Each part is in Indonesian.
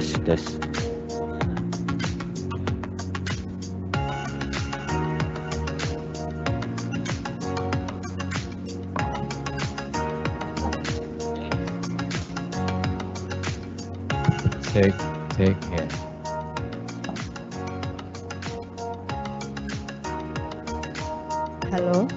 tes. Cek ya. Halo.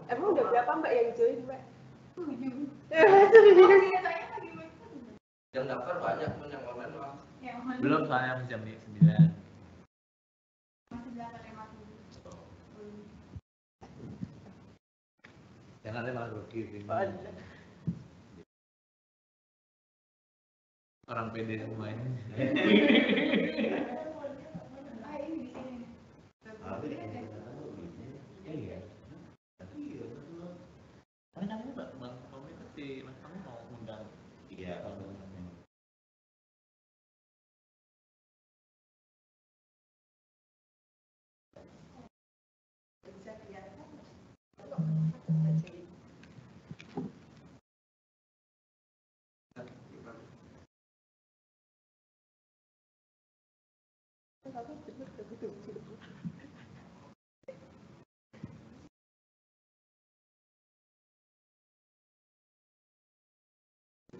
Emang udah berapa Mbak yang join Mbak? 7. Yang daftar banyak pun yang online mah. Belum soalnya jam 9. Masih 850. Yang ada malah rugi. Orang pede semuanya. Ini di sini. Iya. Mana kamu Mbak? Kamu ikut Mas kamu mau undang? Iya.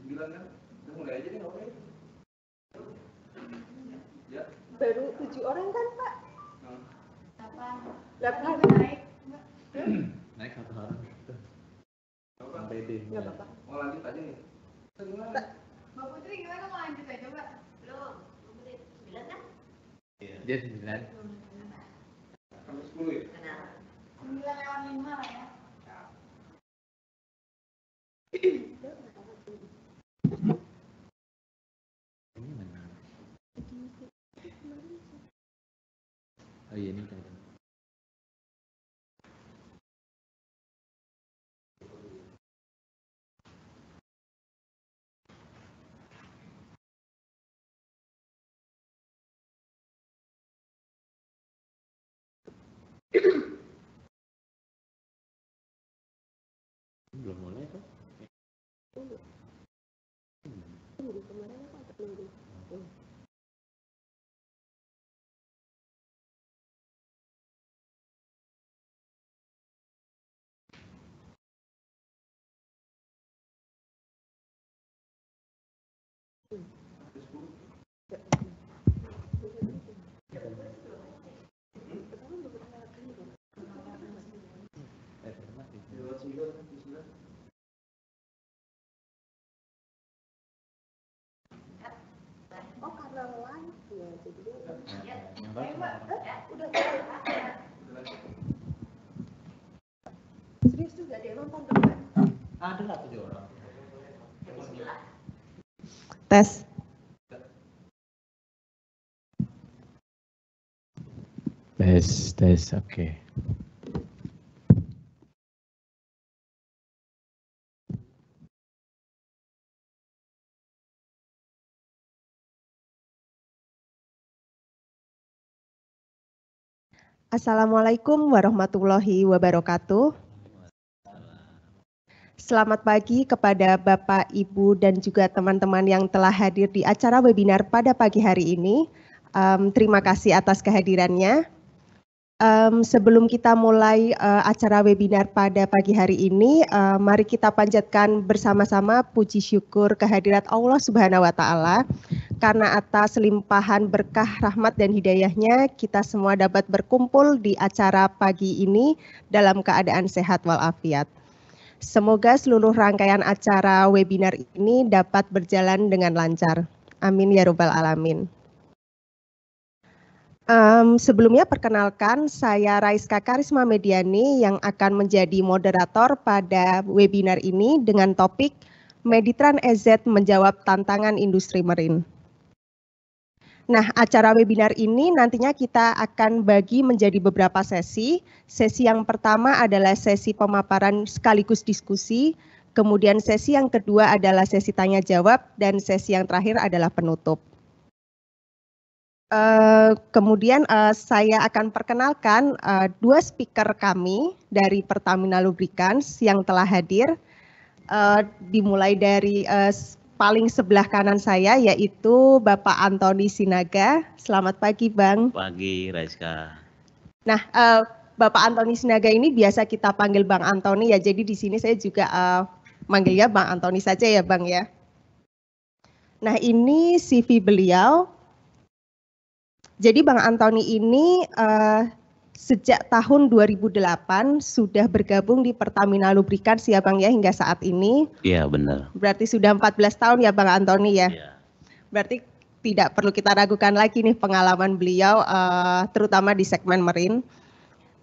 Bilang kan, udah mulai aja nih oke. Ya. Baru 7 orang kan Pak? 8 naik. Naik 1 orang. Orang pede. Enggak apa-apa. Mau lanjut aja nih. Gimana? Mbak Putri gimana mau lanjut aja Mbak? Belum. Mbak Putri 9 kan? Iya. Dia 9. Sampai 10 ya? Benar. 9/5 lah ya. Ini mana? Oh iya ini kan. Belum mulai tuh. Kemarin apa tunggu? Oh karena live ya, jadi udah serius juga dia nonton depan. Ada lah 7 orang. Tes. Tes, oke. Assalamualaikum warahmatullahi wabarakatuh. Selamat pagi kepada Bapak, Ibu, dan juga teman-teman yang telah hadir di acara webinar pada pagi hari ini. Terima kasih atas kehadirannya. Sebelum kita mulai acara webinar pada pagi hari ini, mari kita panjatkan bersama-sama puji syukur kehadirat Allah Subhanahu wa Ta'ala, karena atas limpahan berkah, rahmat, dan hidayahnya kita semua dapat berkumpul di acara pagi ini dalam keadaan sehat walafiat. Semoga seluruh rangkaian acara webinar ini dapat berjalan dengan lancar. Amin ya Rabbal Alamin. Sebelumnya perkenalkan, saya Raiska Karisma Mediani yang akan menjadi moderator pada webinar ini dengan topik Meditran EZ menjawab tantangan industri marine. Nah, acara webinar ini nantinya kita akan bagi menjadi beberapa sesi. Sesi yang pertama adalah sesi pemaparan sekaligus diskusi, kemudian sesi yang kedua adalah sesi tanya jawab, dan sesi yang terakhir adalah penutup. Kemudian saya akan perkenalkan dua speaker kami dari Pertamina Lubricants yang telah hadir. Dimulai dari paling sebelah kanan saya, yaitu Bapak Antoni Sinaga. Selamat pagi, Bang. Pagi, Raiska. Nah, Bapak Antoni Sinaga ini biasa kita panggil Bang Antoni ya. Jadi di sini saya juga manggilnya Bang Antoni saja ya, Bang ya. Nah, ini CV beliau. Jadi Bang Antoni ini sejak tahun 2008 sudah bergabung di Pertamina Lubricants ya Bang ya hingga saat ini. Iya benar. Berarti sudah 14 tahun ya Bang Antoni ya. Iya. Berarti tidak perlu kita ragukan lagi nih pengalaman beliau terutama di segmen marine.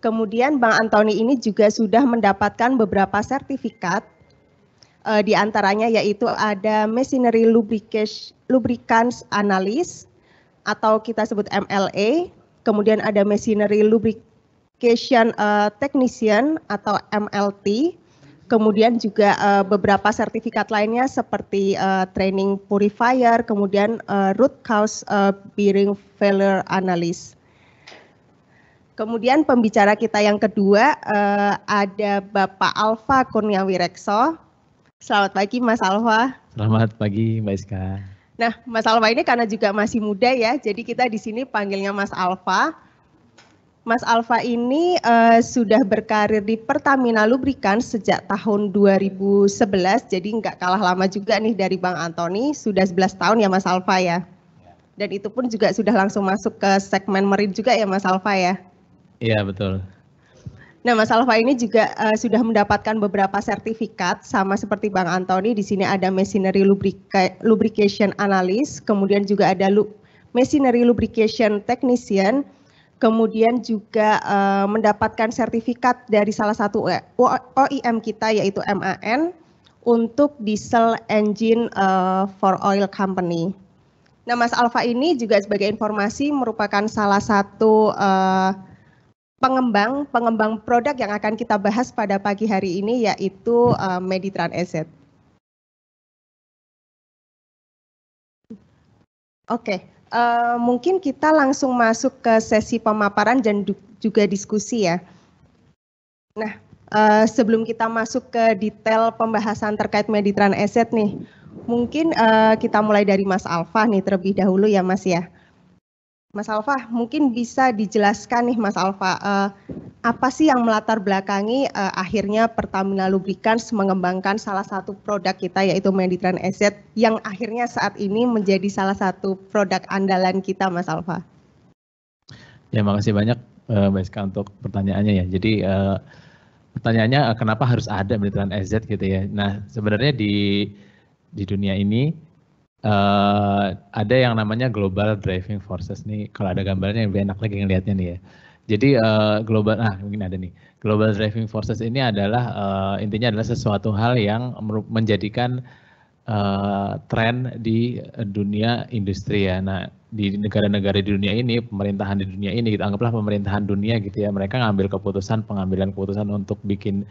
Kemudian Bang Antoni ini juga sudah mendapatkan beberapa sertifikat. Di antaranya yaitu ada Machinery Lubricants Analyst atau kita sebut MLA, kemudian ada Machinery Lubrication Technician atau MLT, kemudian juga beberapa sertifikat lainnya seperti Training Purifier, kemudian Root Cause Bearing Failure Analyst. Kemudian pembicara kita yang kedua ada Bapak Alfa Kurniawi Rekso. Selamat pagi Mas Alfa. Selamat pagi Mbak Iska. Nah, Mas Alfa ini karena juga masih muda ya, jadi kita di sini panggilnya Mas Alfa. Mas Alfa ini sudah berkarir di Pertamina Lubricants sejak tahun 2011, jadi nggak kalah lama juga nih dari Bang Antoni, sudah 11 tahun ya Mas Alfa ya. Dan itu pun juga sudah langsung masuk ke segmen marine juga ya Mas Alfa ya. Iya betul. Nah, Mas Alfa ini juga sudah mendapatkan beberapa sertifikat sama seperti Bang Antoni. Di sini ada Machinery Lubrication Analyst, kemudian juga ada Machinery Lubrication Technician, kemudian juga mendapatkan sertifikat dari salah satu OEM kita yaitu MAN untuk diesel engine for oil company. Nah, Mas Alfa ini juga sebagai informasi merupakan salah satu pengembang produk yang akan kita bahas pada pagi hari ini yaitu Meditran EZ. Oke, mungkin kita langsung masuk ke sesi pemaparan juga diskusi ya. Nah, sebelum kita masuk ke detail pembahasan terkait Mediterranean Asset nih, mungkin kita mulai dari Mas Alfa nih terlebih dahulu ya Mas ya. Mas Alfa, mungkin bisa dijelaskan nih Mas Alfa, apa sih yang melatar belakangi akhirnya Pertamina Lubricants mengembangkan salah satu produk kita yaitu Mediterranean Asset yang akhirnya saat ini menjadi salah satu produk andalan kita Mas Alfa? Ya, makasih banyak Mbak Iska untuk pertanyaannya ya. Jadi pertanyaannya kenapa harus ada Mediterranean Asset gitu ya. Nah, sebenarnya di dunia ini ada yang namanya global driving forces nih. Kalau ada gambarnya lebih enak lagi ngelihatnya nih ya. Jadi mungkin ada nih. Global driving forces ini adalah intinya adalah sesuatu hal yang menjadikan tren di dunia industri ya. Nah, di negara-negara di dunia ini, pemerintahan di dunia ini, kita anggaplah pemerintahan dunia gitu ya. Mereka ngambil pengambilan keputusan untuk bikin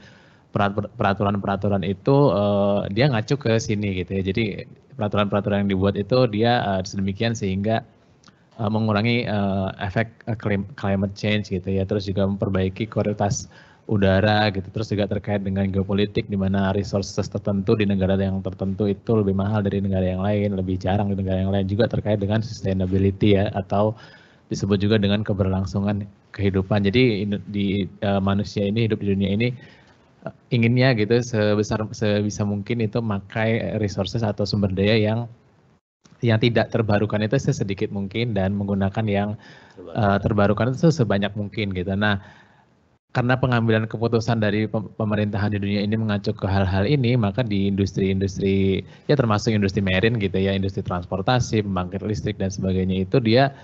peraturan-peraturan itu dia ngacu ke sini gitu ya. Jadi peraturan-peraturan yang dibuat itu dia sedemikian sehingga mengurangi efek climate change gitu ya. Terus juga memperbaiki kualitas udara gitu. Terus juga terkait dengan geopolitik di mana resources tertentu di negara yang tertentu itu lebih mahal dari negara yang lain, lebih jarang di negara yang lain. Juga terkait dengan sustainability ya, atau disebut juga dengan keberlangsungan kehidupan. Jadi di manusia ini hidup di dunia ini inginnya gitu sebisa mungkin itu memakai resources atau sumber daya yang tidak terbarukan itu sesedikit mungkin dan menggunakan yang terbarukan itu sebanyak mungkin gitu. Nah, karena pengambilan keputusan dari pemerintahan di dunia ini mengacu ke hal-hal ini, maka di industri-industri ya termasuk industri marine gitu ya, industri transportasi, pembangkit listrik dan sebagainya itu dia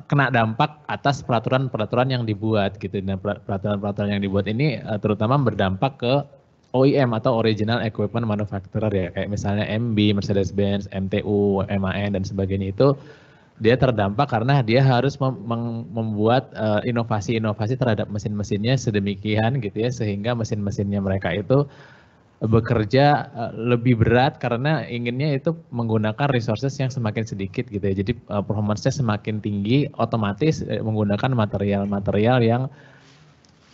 kena dampak atas peraturan-peraturan yang dibuat gitu. Nah, peraturan-peraturan yang dibuat ini terutama berdampak ke OEM atau Original Equipment Manufacturer ya, kayak misalnya MB, Mercedes-Benz, MTU, MAN dan sebagainya itu dia terdampak karena dia harus membuat inovasi-inovasi terhadap mesin-mesinnya sedemikian gitu ya, sehingga mesin-mesinnya mereka itu bekerja lebih berat karena inginnya itu menggunakan resources yang semakin sedikit gitu ya. Jadi performance-nya semakin tinggi, otomatis menggunakan material-material yang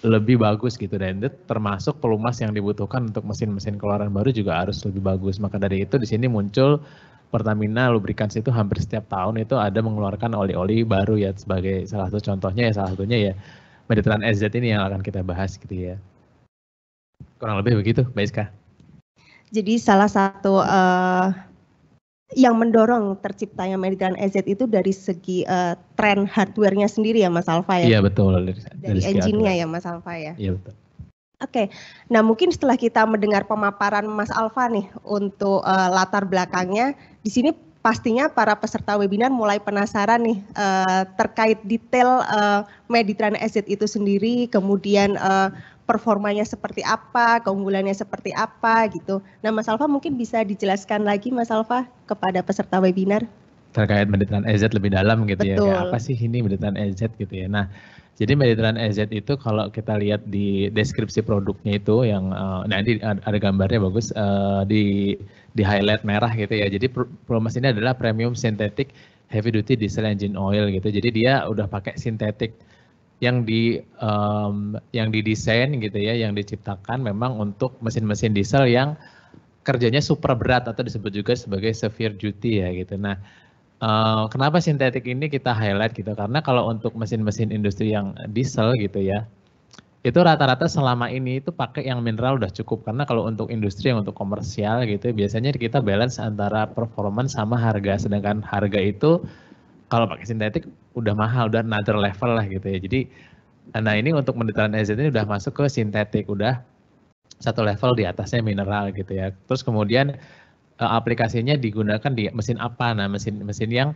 lebih bagus gitu, dan itu termasuk pelumas yang dibutuhkan untuk mesin-mesin keluaran baru juga harus lebih bagus. Maka dari itu di sini muncul Pertamina Lubricants itu hampir setiap tahun itu ada mengeluarkan oli-oli baru ya, sebagai salah satu contohnya ya, salah satunya ya Mediterranean Asset ini yang akan kita bahas gitu ya. Kurang lebih begitu, Mbak Iska. Jadi salah satu yang mendorong terciptanya Mediterranean Asset itu dari segi tren hardware-nya sendiri ya Mas Alfa ya? Iya betul. Dari engine-nya ya Mas Alfa ya? Iya betul. Oke, nah mungkin setelah kita mendengar pemaparan Mas Alfa nih untuk latar belakangnya, di sini pastinya para peserta webinar mulai penasaran nih terkait detail Mediterranean Asset itu sendiri, kemudian performanya seperti apa, keunggulannya seperti apa gitu. Nah Mas Alfa mungkin bisa dijelaskan lagi Mas Alfa kepada peserta webinar. Terkait Mediterranean Asset lebih dalam gitu. Betul. Ya, kayak apa sih ini Mediterranean Asset gitu ya. Nah, jadi Mediterranean Asset itu kalau kita lihat di deskripsi produknya itu yang nanti ada gambarnya bagus di highlight merah gitu ya. Jadi Promas ini adalah premium synthetic heavy duty diesel engine oil gitu. Jadi dia udah pakai sintetik yang didesain gitu ya, yang diciptakan memang untuk mesin-mesin diesel yang kerjanya super berat atau disebut juga sebagai severe duty ya gitu. Nah, kenapa sintetik ini kita highlight gitu? Karena kalau untuk mesin-mesin industri yang diesel gitu ya, itu rata-rata selama ini itu pakai yang mineral udah cukup. Karena kalau untuk industri yang untuk komersial gitu, biasanya kita balance antara performance sama harga. Sedangkan harga itu kalau pakai sintetik udah mahal, udah another level lah gitu ya. Jadi, nah ini untuk Mediterranean Asset ini udah masuk ke sintetik, udah satu level di atasnya mineral gitu ya. Terus kemudian aplikasinya digunakan di mesin apa? Nah, mesin yang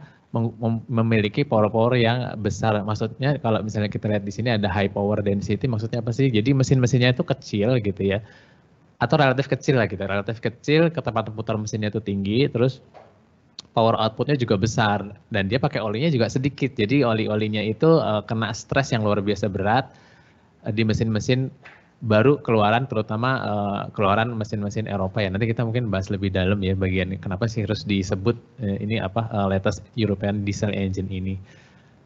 memiliki power yang besar. Maksudnya kalau misalnya kita lihat di sini ada high power density, maksudnya apa sih? Jadi mesin-mesinnya itu kecil gitu ya. Atau relatif kecil lah gitu. Relatif kecil, kecepatan putar mesinnya itu tinggi, terus power outputnya juga besar, dan dia pakai olinya juga sedikit. Jadi oli-olinya itu kena stres yang luar biasa berat di mesin-mesin baru keluaran, terutama keluaran mesin-mesin Eropa ya. Nanti kita mungkin bahas lebih dalam ya bagian kenapa sih harus disebut ini apa latest European diesel engine ini.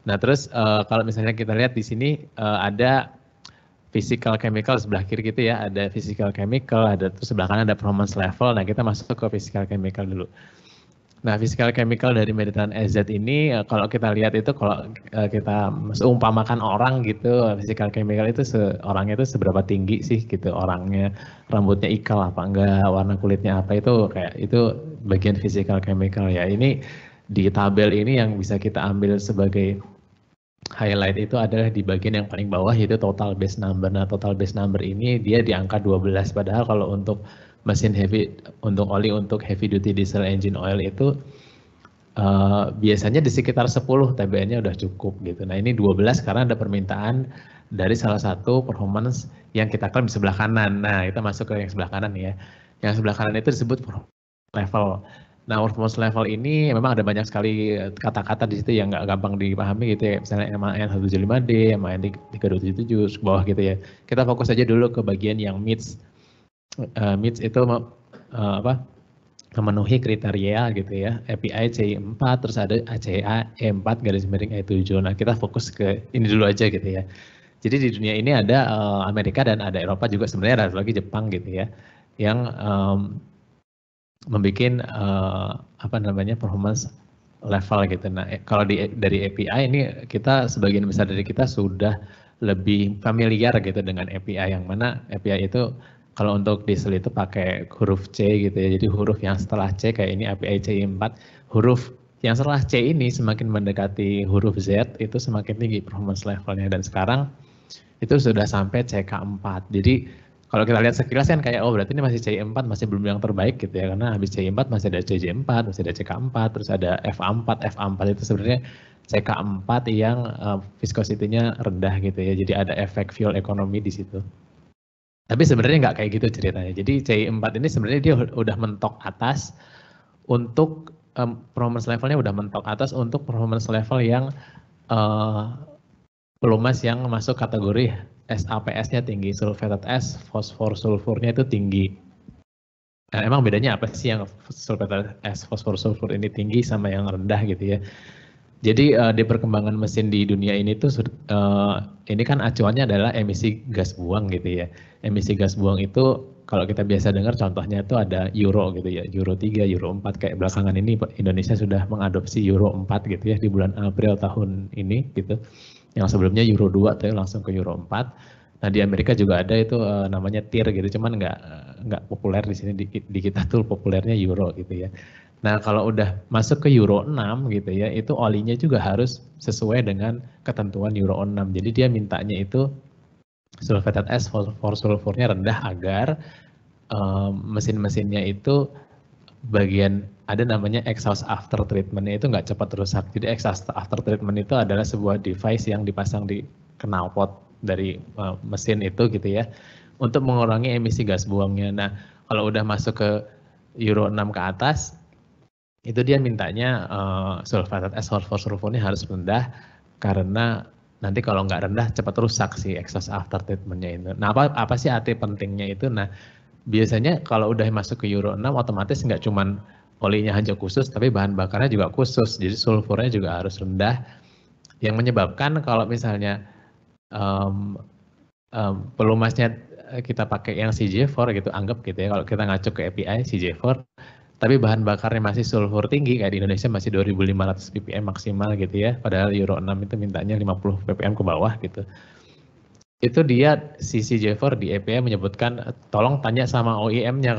Nah terus kalau misalnya kita lihat di sini ada physical chemical sebelah kiri gitu ya, ada physical chemical, ada terus sebelah kanan ada performance level. Nah kita masuk ke physical chemical dulu. Nah physical chemical dari Mediterranean EZ ini kalau kita lihat itu kalau kita umpamakan orang gitu, physical chemical itu orangnya itu seberapa tinggi sih gitu, orangnya rambutnya ikal apa enggak, warna kulitnya apa, itu kayak itu bagian physical chemical ya. Ini di tabel ini yang bisa kita ambil sebagai highlight itu adalah di bagian yang paling bawah, yaitu total base number. Nah total base number ini dia di angka 12, padahal kalau untuk mesin heavy, untuk oli untuk heavy duty diesel engine oil itu biasanya di sekitar 10 TBN-nya udah cukup gitu. Nah ini 12 karena ada permintaan dari salah satu performance yang kita klaim di sebelah kanan. Nah kita masuk ke yang sebelah kanan ya. Yang sebelah kanan itu disebut level. Nah performance level ini memang ada banyak sekali kata-kata di situ yang nggak gampang dipahami gitu ya. Misalnya MAN 175D, MAN 3277 ke bawah gitu ya. Kita fokus aja dulu ke bagian yang meets itu memenuhi kriteria gitu ya, API CI4, terus ada ACA E4 garis miring E7. Nah kita fokus ke ini dulu aja gitu ya. Jadi di dunia ini ada Amerika dan ada Eropa juga, sebenarnya ada lagi Jepang gitu ya, yang membuat performance level gitu. Nah kalau dari API ini kita sebagian besar dari kita sudah lebih familiar gitu dengan API, yang mana API itu kalau untuk diesel itu pakai huruf C gitu ya, jadi huruf yang setelah C kayak ini API CI4, huruf yang setelah C ini semakin mendekati huruf Z itu semakin tinggi performance levelnya, dan sekarang itu sudah sampai CK4. Jadi kalau kita lihat sekilas kan kayak berarti ini masih CI4, masih belum yang terbaik gitu ya, karena habis CI4 masih ada CJ4, masih ada CK4, terus ada FA4. FA4 itu sebenarnya CK4 yang viscosity-nya rendah gitu ya, jadi ada efek fuel economy di situ. Tapi sebenarnya nggak kayak gitu ceritanya. Jadi CI4 ini sebenarnya dia udah mentok atas untuk performance levelnya, udah mentok atas untuk performance level yang pelumas yang masuk kategori SAPS-nya tinggi, sulfated S, fosfor sulfurnya itu tinggi. Nah, emang bedanya apa sih yang sulfated S, fosfor sulfur ini tinggi sama yang rendah gitu ya? Jadi di perkembangan mesin di dunia ini tuh ini kan acuannya adalah emisi gas buang gitu ya. Emisi gas buang itu kalau kita biasa dengar contohnya itu ada Euro gitu ya, Euro 3, Euro 4, kayak belakangan ini Indonesia sudah mengadopsi Euro 4 gitu ya di bulan April tahun ini gitu. Yang sebelumnya Euro 2 tuh langsung ke Euro 4. Nah di Amerika juga ada itu namanya TIR gitu, cuman nggak populer di sini, di kita tuh populernya Euro gitu ya. Nah kalau udah masuk ke Euro 6 gitu ya, itu olinya juga harus sesuai dengan ketentuan Euro 6. Jadi dia mintanya itu sulfated S, fosfor sulfurnya rendah agar mesin-mesinnya itu bagian ada namanya exhaust after treatment-nya itu nggak cepat rusak. Jadi exhaust after treatment itu adalah sebuah device yang dipasang di knalpot dari mesin itu gitu ya, untuk mengurangi emisi gas buangnya. Nah kalau udah masuk ke Euro 6 ke atas, itu dia mintanya sulfated S, fosfor sulfurnya harus rendah, karena nanti kalau nggak rendah cepat rusak si exhaust after treatment-nya itu. Nah apa sih arti pentingnya itu? Nah biasanya kalau udah masuk ke Euro 6 otomatis nggak cuman olinya aja khusus, tapi bahan bakarnya juga khusus, jadi sulfurnya juga harus rendah, yang menyebabkan kalau misalnya pelumasnya kita pakai yang CJ4 gitu, anggap gitu ya, kalau kita ngacu ke API CJ4, tapi bahan bakarnya masih sulfur tinggi, kayak di Indonesia masih 2500 ppm maksimal gitu ya, padahal Euro 6 itu mintanya 50 ppm ke bawah gitu. Itu dia si CJ4 di API menyebutkan tolong tanya sama OEM-nya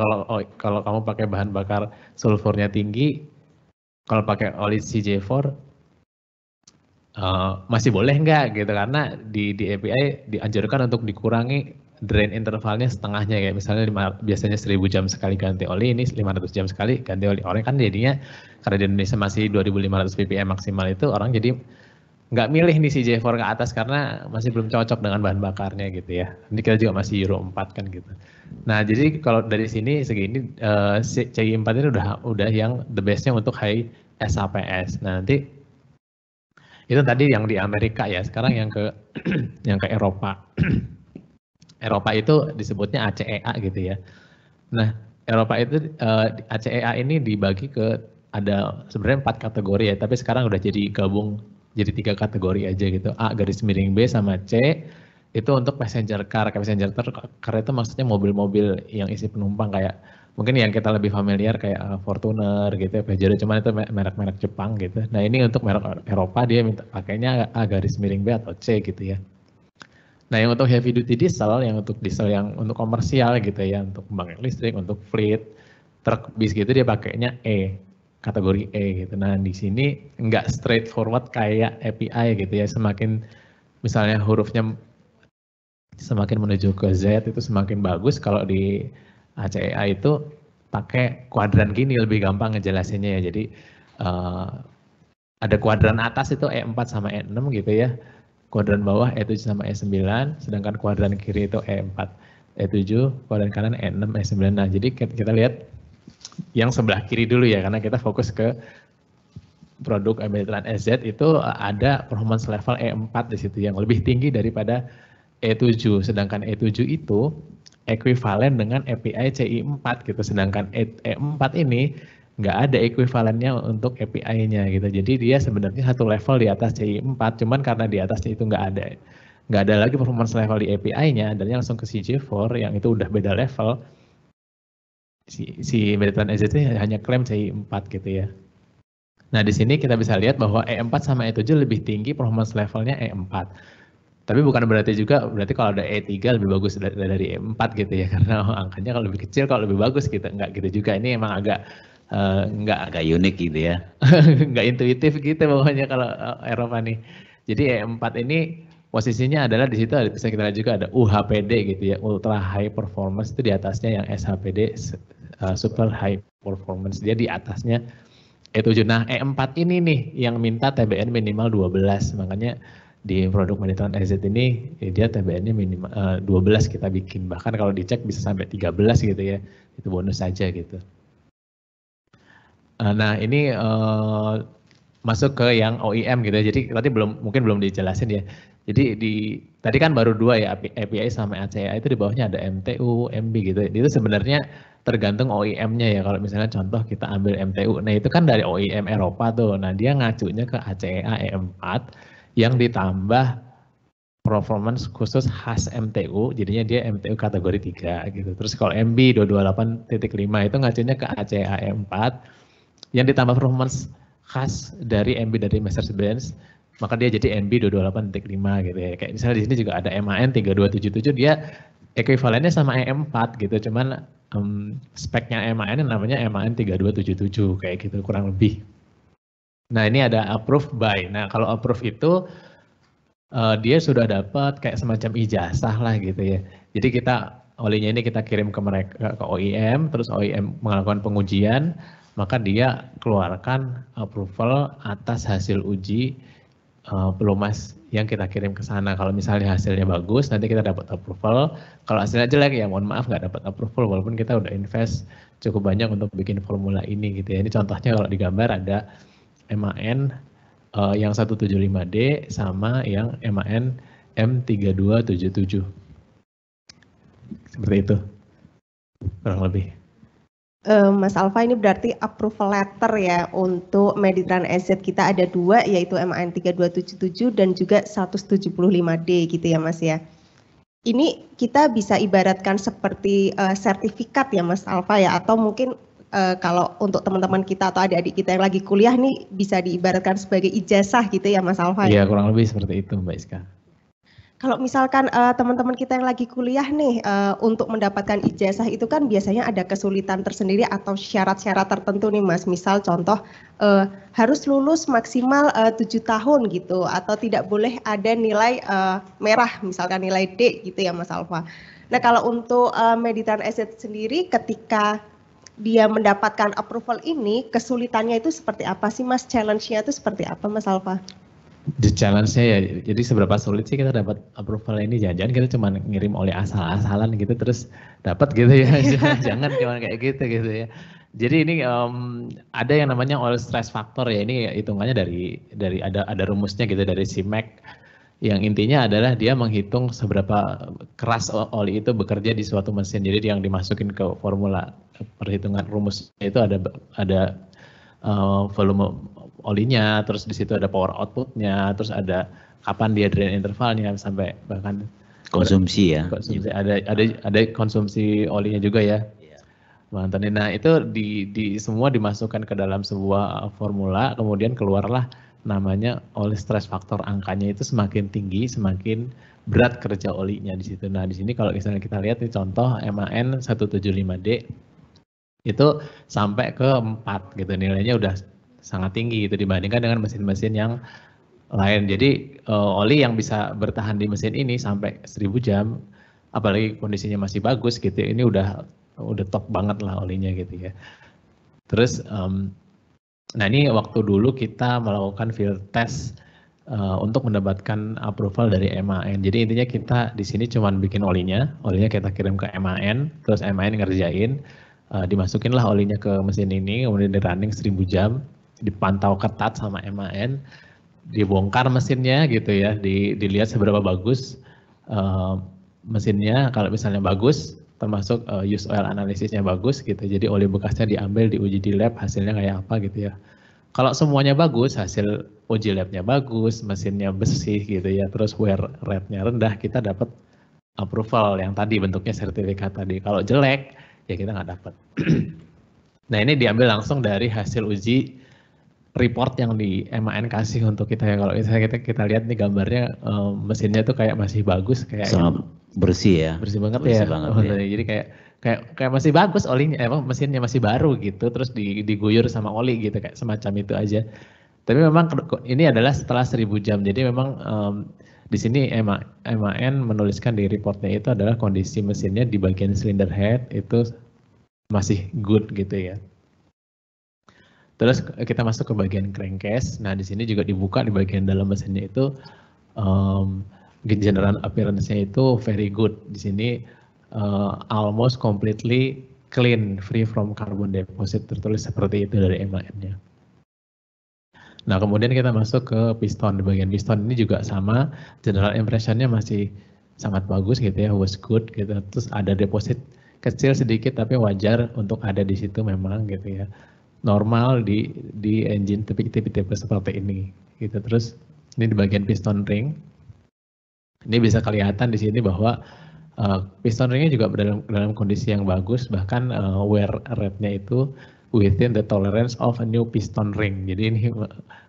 kalau kamu pakai bahan bakar sulfurnya tinggi, kalau pakai oli CJ4 masih boleh nggak gitu, karena di API dianjurkan untuk dikurangi drain intervalnya setengahnya, kayak misalnya biasanya 1000 jam sekali ganti oli, ini 500 jam sekali ganti oli. Orang kan jadinya karena di Indonesia masih 2500 ppm maksimal, itu orang jadi nggak milih nih CJ4 ke atas karena masih belum cocok dengan bahan bakarnya gitu ya. Ini kita juga masih Euro 4 kan gitu. Nah jadi kalau dari sini segini CI4 ini udah yang the bestnya untuk high SAPS. Nah nanti itu tadi yang di Amerika ya. Sekarang yang ke Eropa. Eropa itu disebutnya ACEA gitu ya. Nah Eropa itu ACEA ini dibagi ke ada sebenarnya 4 kategori ya, tapi sekarang udah jadi gabung jadi 3 kategori aja gitu. A garis miring B sama C itu untuk passenger car. Passenger car itu maksudnya mobil-mobil yang isi penumpang kayak mungkin yang kita lebih familiar kayak Fortuner gitu ya, Pajero, cuman itu merek-merek Jepang gitu. Nah ini untuk merek Eropa dia minta pakainya A garis miring B atau C gitu ya. Nah yang untuk heavy duty diesel, yang untuk diesel yang untuk komersial gitu ya, untuk pembangkit listrik, untuk fleet, truk bis gitu dia pakainya E, kategori E gitu. Nah di sini nggak straightforward kayak API gitu ya, semakin misalnya hurufnya semakin menuju ke Z itu semakin bagus. Kalau di ACEA itu pakai kuadran gini lebih gampang ngejelasinnya ya. Jadi ada kuadran atas itu E4 sama E6 gitu ya. Kuadran bawah E7 sama E9, sedangkan kuadran kiri itu E4, E7, kuadran kanan E6, E9. Nah jadi kita lihat yang sebelah kiri dulu ya, karena kita fokus ke produk Mediterranean SZ itu ada performance level E4 di situ yang lebih tinggi daripada E7, sedangkan E7 itu ekuivalen dengan API CI4 gitu, sedangkan E4 ini nggak ada ekuivalennya untuk API-nya gitu, jadi dia sebenarnya satu level di atas CI4, cuman karena di atasnya itu nggak ada lagi performance level di API-nya, dan langsung ke CJ4 yang itu udah beda level. Si Mediterranean SZ itu hanya klaim CI4 gitu ya. Nah di sini kita bisa lihat bahwa E4 sama E7 lebih tinggi performance levelnya E4. Tapi bukan berarti kalau ada E3 lebih bagus dari E4 gitu ya, karena angkanya kalau lebih kecil kalau lebih bagus gitu, enggak gitu juga. Ini emang agak agak unik gitu ya. Enggak intuitif gitu pokoknya kalau Eropa nih. Jadi E4 ini posisinya adalah di situ bisa kita lihat juga ada UHPD gitu ya, ultra high performance, itu di atasnya yang SHPD super high performance, dia di atasnya E7. Nah E4 ini nih yang minta TBN minimal 12, makanya di produk Mediterranean SZ ini dia TBN-nya minimal 12 kita bikin, bahkan kalau dicek bisa sampai 13 gitu ya, itu bonus saja gitu. Nah ini masuk ke yang OEM gitu ya, jadi tadi mungkin belum dijelasin ya. Jadi tadi kan baru 2 ya, API sama ACEA, itu di bawahnya ada MTU, MB gitu. Itu sebenarnya tergantung OEM-nya ya. Kalau misalnya contoh kita ambil MTU, nah itu kan dari OEM Eropa tuh. Nah dia ngacunya ke ACEA E4 yang ditambah performance khusus khas MTU, jadinya dia MTU kategori 3 gitu. Terus kalau MB 228.5 itu ngacunya ke ACEA E4 yang ditambah performance khas dari MB dari Mercedes-Benz, maka dia jadi MB 228.5 gitu ya. Kayak misalnya di sini juga ada MAN 3277, dia ekuivalennya sama E4 gitu, cuman speknya MAN namanya MAN 3277 kayak gitu kurang lebih. Nah ini ada approve by. Nah kalau approve itu dia sudah dapat kayak semacam ijazah lah gitu ya. Jadi olinya ini kita kirim ke mereka, ke OEM, terus OEM melakukan pengujian, maka dia keluarkan approval atas hasil uji pelumas yang kita kirim ke sana. Kalau misalnya hasilnya bagus, nanti kita dapat approval. Kalau hasilnya jelek ya mohon maaf nggak dapat approval, walaupun kita udah invest cukup banyak untuk bikin formula ini gitu ya. Ini contohnya kalau di gambar ada MAN yang 175D sama yang MAN M3277. Seperti itu, kurang lebih. Mas Alfa, ini berarti approval letter ya untuk Mediterranean SZ kita ada 2, yaitu MAN 3277 dan juga 175D gitu ya Mas ya. Ini kita bisa ibaratkan seperti sertifikat ya Mas Alfa ya, atau mungkin kalau untuk teman-teman kita atau adik-adik kita yang lagi kuliah nih bisa diibaratkan sebagai ijazah gitu ya Mas Alfa? Iya kurang lebih seperti itu Mbak Iska. Kalau misalkan teman-teman kita yang lagi kuliah nih untuk mendapatkan ijazah itu kan biasanya ada kesulitan tersendiri atau syarat-syarat tertentu nih Mas. Misal contoh harus lulus maksimal 7 tahun gitu, atau tidak boleh ada nilai merah misalkan nilai D gitu ya Mas Alfa. Nah kalau untuk Mediterranean SZ sendiri ketika dia mendapatkan approval ini, kesulitannya itu seperti apa sih Mas? Challenge-nya itu seperti apa Mas Alfa? The challenge-nya ya, jadi seberapa sulit sih kita dapat approval ini? Jangan-jangan kita cuma ngirim oleh asal-asalan gitu terus dapat gitu ya? Jangan cuma kayak gitu ya. Jadi ini ada yang namanya oil stress factor ya, ini hitungannya dari ada rumusnya gitu dari CIMAC. Yang intinya adalah dia menghitung seberapa keras oli itu bekerja di suatu mesin. Jadi yang dimasukin ke formula perhitungan rumusnya itu ada volume olinya, terus di situ ada power outputnya, terus ada kapan dia drain intervalnya, sampai bahkan konsumsi ya. Ada konsumsi olinya juga ya. Bang Antoni. Nah itu di semua dimasukkan ke dalam sebuah formula, kemudian keluarlah namanya oli stress faktor. Angkanya itu semakin tinggi, semakin berat kerja olinya di situ. Nah di sini kalau misalnya kita lihat nih contoh MAN 175D itu sampai ke 4 gitu, nilainya udah sangat tinggi gitu dibandingkan dengan mesin-mesin yang lain. Jadi oli yang bisa bertahan di mesin ini sampai 1000 jam, apalagi kondisinya masih bagus gitu, ini udah top banget lah olinya gitu ya. Terus nah ini waktu dulu kita melakukan field test untuk mendapatkan approval dari MAN. Jadi intinya kita di sini cuman bikin olinya kita kirim ke MAN, terus MAN ngerjain, dimasukinlah olinya ke mesin ini, kemudian di running 1000 jam, dipantau ketat sama MAN, dibongkar mesinnya gitu ya, dilihat seberapa bagus mesinnya. Kalau misalnya bagus, termasuk use oil analisisnya bagus gitu, jadi oli bekasnya diambil, diuji di lab, hasilnya kayak apa gitu ya. Kalau semuanya bagus, hasil uji labnya bagus, mesinnya bersih gitu ya, terus wear rate-nya rendah, kita dapat approval yang tadi bentuknya sertifikat tadi. Kalau jelek, ya kita nggak dapat. Nah ini diambil langsung dari hasil uji report yang di MAN kasih untuk kita ya. Kalau misalnya kita lihat nih gambarnya, mesinnya tuh kayak masih bagus, kayak sangat bersih ya. Bersih banget bersih ya. Banget, ya. Jadi kayak masih bagus olinya, mesinnya masih baru gitu, terus diguyur sama oli gitu, kayak semacam itu aja. Tapi memang ini adalah setelah 1000 jam. Jadi memang di sini MAN menuliskan di reportnya itu adalah kondisi mesinnya di bagian cylinder head itu masih good gitu ya. Terus kita masuk ke bagian crankcase. Nah di sini juga dibuka di bagian dalam mesinnya itu general appearance-nya itu very good. Di sini almost completely clean, free from carbon deposit, tertulis seperti itu dari MAN-nya. Nah kemudian kita masuk ke piston. Di bagian piston ini juga sama, general impression-nya masih sangat bagus gitu ya, was good gitu. Terus ada deposit kecil sedikit tapi wajar untuk ada di situ memang gitu ya. Normal di engine tipe-tipe seperti ini gitu. Terus ini di bagian piston ring. Ini bisa kelihatan di sini bahwa piston ringnya juga dalam kondisi yang bagus, bahkan wear rate-nya itu within the tolerance of a new piston ring. Jadi ini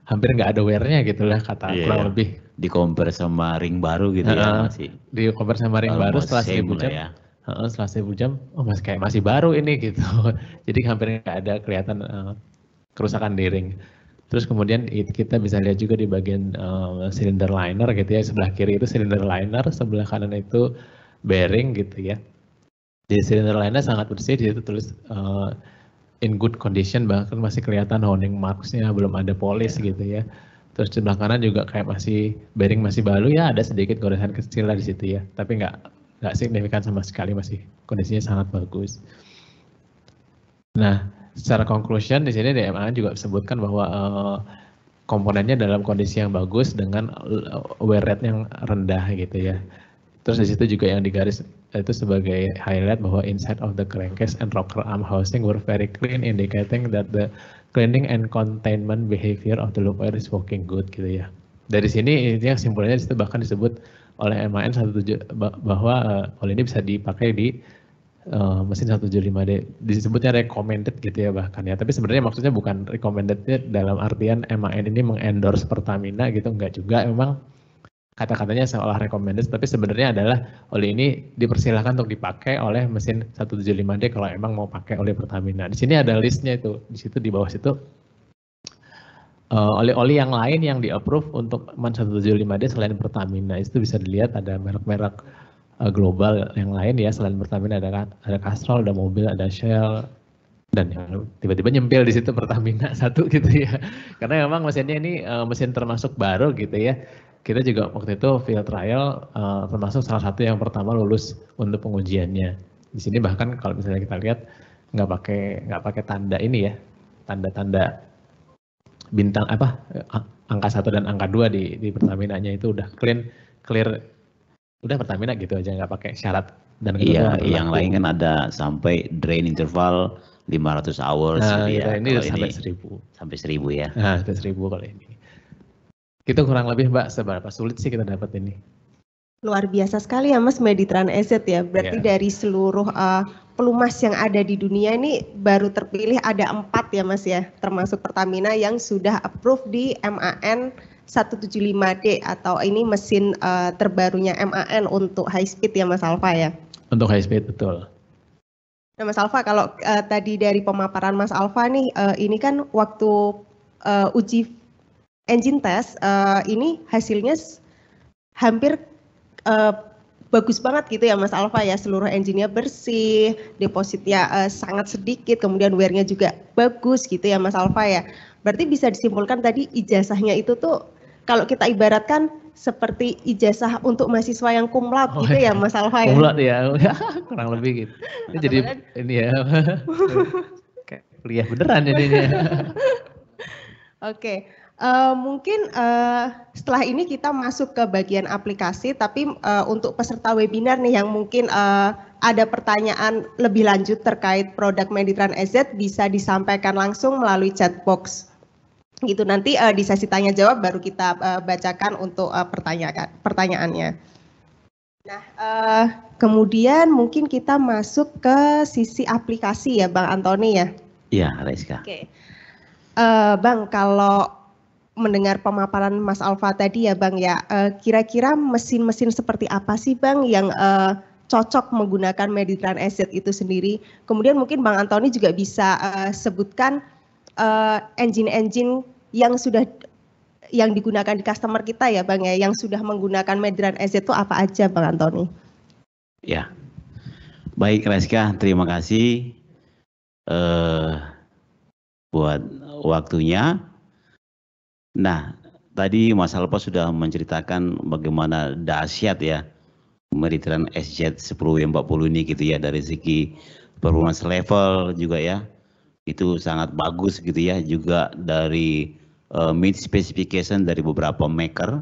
hampir nggak ada wear-nya gitu lah kata kurang lebih. Di compare sama ring baru gitu ya masih. Di compare sama ring baru setelah 1000 jam. Ya. Setelah 1000 jam, masih baru ini gitu. Jadi hampir nggak ada kelihatan kerusakan di ring. Terus kemudian kita bisa lihat juga di bagian cylinder liner gitu ya, sebelah kiri itu cylinder liner, sebelah kanan itu bearing gitu ya. Di cylinder liner sangat bersih, di situ tulis in good condition, bahkan masih kelihatan honing marks-nya, belum ada polish gitu ya. Terus sebelah kanan juga kayak masih bearing masih baru ya, ada sedikit goresan kecil lah di situ ya, tapi nggak signifikan sama sekali, masih kondisinya sangat bagus. Nah, secara conclusion di sini DMA juga disebutkan bahwa komponennya dalam kondisi yang bagus dengan wear rate yang rendah gitu ya. Terus di situ juga yang digaris itu sebagai highlight bahwa inside of the crankcase and rocker arm housing were very clean, indicating that the cleaning and containment behavior of the loop oil is working good gitu ya. Dari sini intinya kesimpulannya di situ bahkan disebut oleh MAN 17 bahwa oli ini bisa dipakai di mesin 175D, disebutnya recommended gitu ya bahkan ya. Tapi sebenarnya maksudnya bukan recommendednya dalam artian MAN ini mengendorse Pertamina gitu, enggak juga. Memang kata-katanya seolah recommended, tapi sebenarnya adalah oli ini dipersilahkan untuk dipakai oleh mesin 175D kalau emang mau pakai oli Pertamina. Di sini ada listnya itu, di situ di bawah situ oli-oli yang lain yang di-approve untuk MAN 175D selain Pertamina. Itu bisa dilihat ada merek-merek global yang lain ya, selain Pertamina ada Castrol, ada Mobil, ada Shell, dan yang tiba-tiba nyempil di situ Pertamina satu gitu ya. Karena memang mesinnya ini mesin termasuk baru gitu ya. Kita juga waktu itu field trial termasuk salah satu yang pertama lulus untuk pengujiannya. Di sini bahkan kalau misalnya kita lihat nggak pakai tanda ini ya, tanda-tanda bintang angka 1 dan angka 2 di Pertamina-nya itu udah clear, udah Pertamina gitu aja, nggak pakai syarat. Dan iya, yang lain kan ada sampai drain interval 500 hours Nah, gitu ya. ini Kalau sampai 1000. sampai 1000 ya. Nah, sampai 1000 kalau ini. Kita kurang lebih Mbak, seberapa sulit sih kita dapat ini? Luar biasa sekali ya Mas Meditran Asset ya. Berarti Iya. dari seluruh pelumas yang ada di dunia ini baru terpilih ada 4 ya Mas ya. Termasuk Pertamina yang sudah approve di MAN 175D atau ini mesin terbarunya MAN untuk high speed ya Mas Alfa ya. Untuk high speed, betul. Nah Mas Alfa, kalau tadi dari pemaparan Mas Alfa nih, ini kan waktu uji engine test, ini hasilnya hampir bagus banget gitu ya Mas Alfa ya, seluruh engine-nya bersih, depositnya sangat sedikit, kemudian wear-nya juga bagus gitu ya Mas Alfa ya. Berarti bisa disimpulkan tadi ijazahnya itu tuh kalau kita ibaratkan seperti ijazah untuk mahasiswa yang cum laude gitu ya Mas Alfa ya. Cum laude ya, kurang lebih gitu. Ini jadi ini ya, kayak kuliah beneran jadinya. Oke. Mungkin setelah ini kita masuk ke bagian aplikasi, tapi untuk peserta webinar nih yang mungkin ada pertanyaan lebih lanjut terkait produk Meditran AZ bisa disampaikan langsung melalui chat box. Gitu, nanti di sesi tanya jawab baru kita bacakan untuk pertanyaannya. Nah, kemudian mungkin kita masuk ke sisi aplikasi ya Bang Antoni ya. Iya, Rizka. Oke. Bang, kalau mendengar pemaparan Mas Alfa tadi ya Bang ya, kira-kira mesin-mesin seperti apa sih Bang yang cocok menggunakan Meditran AZ itu sendiri? Kemudian mungkin Bang Antoni juga bisa sebutkan engine-engine yang digunakan di customer kita ya Bang ya, yang sudah menggunakan Meditran AZ itu apa aja Bang Antoni? Ya, baik Rizka, terima kasih buat waktunya. Nah, tadi Mas Alfa sudah menceritakan bagaimana dahsyat ya Meditran SZ 10W40 ini gitu ya, dari segi performance level juga ya, itu sangat bagus gitu ya, juga dari mid specification dari beberapa maker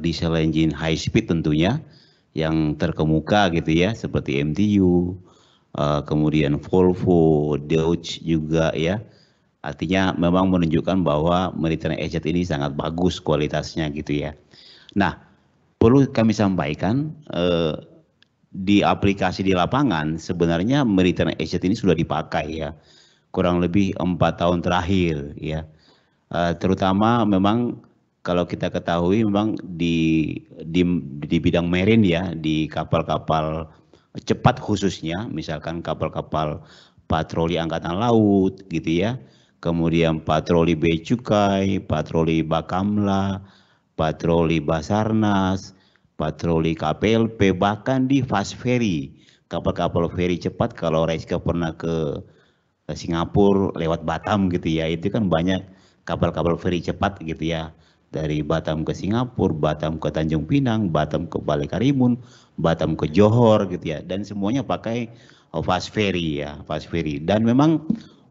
diesel engine high speed tentunya yang terkemuka gitu ya, seperti MTU, kemudian Volvo, Dodge juga ya. Artinya memang menunjukkan bahwa Meditran AZ ini sangat bagus kualitasnya gitu ya. Nah, perlu kami sampaikan di aplikasi di lapangan sebenarnya Meditran AZ ini sudah dipakai ya kurang lebih 4 tahun terakhir ya. Terutama memang kalau kita ketahui memang di bidang marine ya, di kapal-kapal cepat khususnya, misalkan kapal-kapal patroli angkatan laut gitu ya. Kemudian patroli Bea Cukai, patroli Bakamla, patroli Basarnas, patroli KPLP, bahkan di fast ferry, kapal-kapal ferry cepat. Kalau Rizka pernah ke Singapura lewat Batam gitu ya, itu kan banyak kapal-kapal ferry cepat gitu ya, dari Batam ke Singapura, Batam ke Tanjung Pinang, Batam ke Balai Karimun, Batam ke Johor gitu ya, dan semuanya pakai fast ferry ya, fast ferry. Dan memang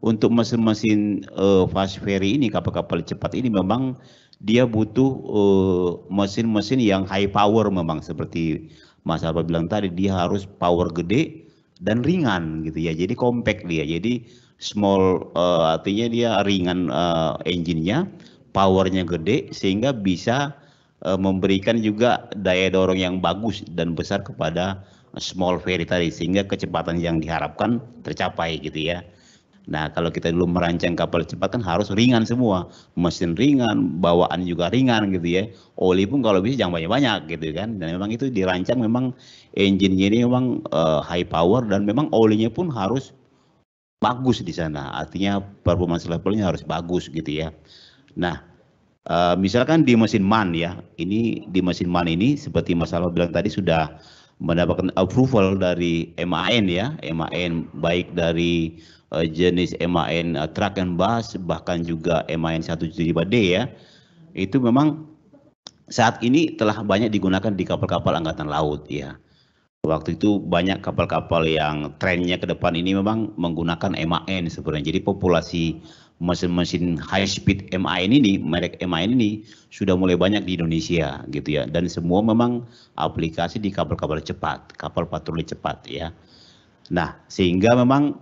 untuk mesin-mesin fast ferry ini, kapal-kapal cepat ini memang dia butuh mesin-mesin yang high power memang, seperti Mas Alfa bilang tadi, dia harus power gede dan ringan gitu ya, jadi compact dia, jadi small, artinya dia ringan engine-nya, powernya gede sehingga bisa memberikan juga daya dorong yang bagus dan besar kepada small ferry tadi, sehingga kecepatan yang diharapkan tercapai gitu ya. Nah, kalau kita dulu merancang kapal cepat kan harus ringan semua, mesin ringan, bawaan juga ringan gitu ya. Oli pun kalau bisa jangan banyak-banyak gitu kan. Dan memang itu dirancang memang engine-nya ini memang high power, dan memang olinya pun harus bagus di sana. Artinya performance levelnya harus bagus gitu ya. Nah, misalkan di mesin MAN ya, ini di mesin MAN ini seperti Mas Alfa bilang tadi sudah mendapatkan approval dari MAN ya, MAN baik dari jenis MAN truck and bus, bahkan juga MAN 175D ya. Itu memang saat ini telah banyak digunakan di kapal-kapal angkatan laut ya. Waktu itu banyak kapal-kapal yang trennya ke depan ini memang menggunakan MAN sebenarnya. Jadi populasi mesin-mesin high speed MAN ini, merek MAN ini sudah mulai banyak di Indonesia gitu ya. Dan semua memang aplikasi di kapal-kapal cepat, kapal patroli cepat ya. Nah, sehingga memang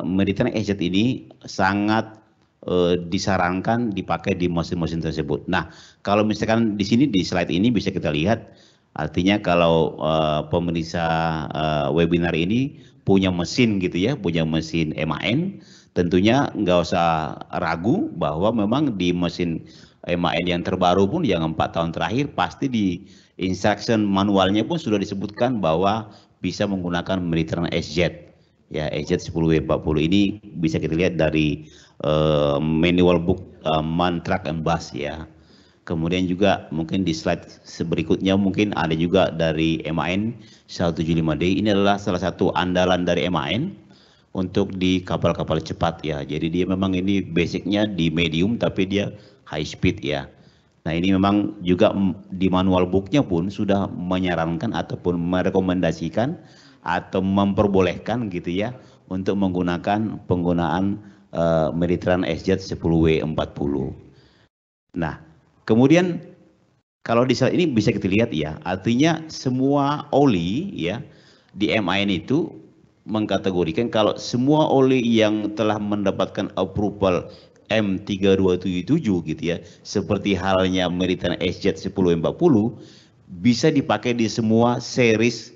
Mediterranean SZ ini sangat disarankan dipakai di mesin-mesin tersebut. Nah, kalau misalkan di sini di slide ini bisa kita lihat, artinya kalau pemirsa webinar ini punya mesin gitu ya, punya mesin MAN, tentunya nggak usah ragu bahwa memang di mesin MAN yang terbaru pun yang 4 tahun terakhir pasti di instruction manualnya pun sudah disebutkan bahwa bisa menggunakan Mediterranean SZ. Ya, SZ10W40 ini bisa kita lihat dari manual book MAN Truck and Bus ya. Kemudian juga mungkin di slide berikutnya mungkin ada juga dari MAN 175D. Ini adalah salah satu andalan dari MAN untuk di kapal-kapal cepat ya. Jadi dia memang ini basicnya di medium tapi dia high speed ya. Nah ini memang juga di manual booknya pun sudah menyarankan ataupun merekomendasikan atau memperbolehkan gitu ya untuk menggunakan penggunaan Mediterranean SZ10W40. Nah, kemudian kalau di slide ini bisa kita lihat ya, artinya semua oli ya di MAN itu mengkategorikan kalau semua oli yang telah mendapatkan approval M3277 gitu ya, seperti halnya Mediterranean SZ10W40 bisa dipakai di semua series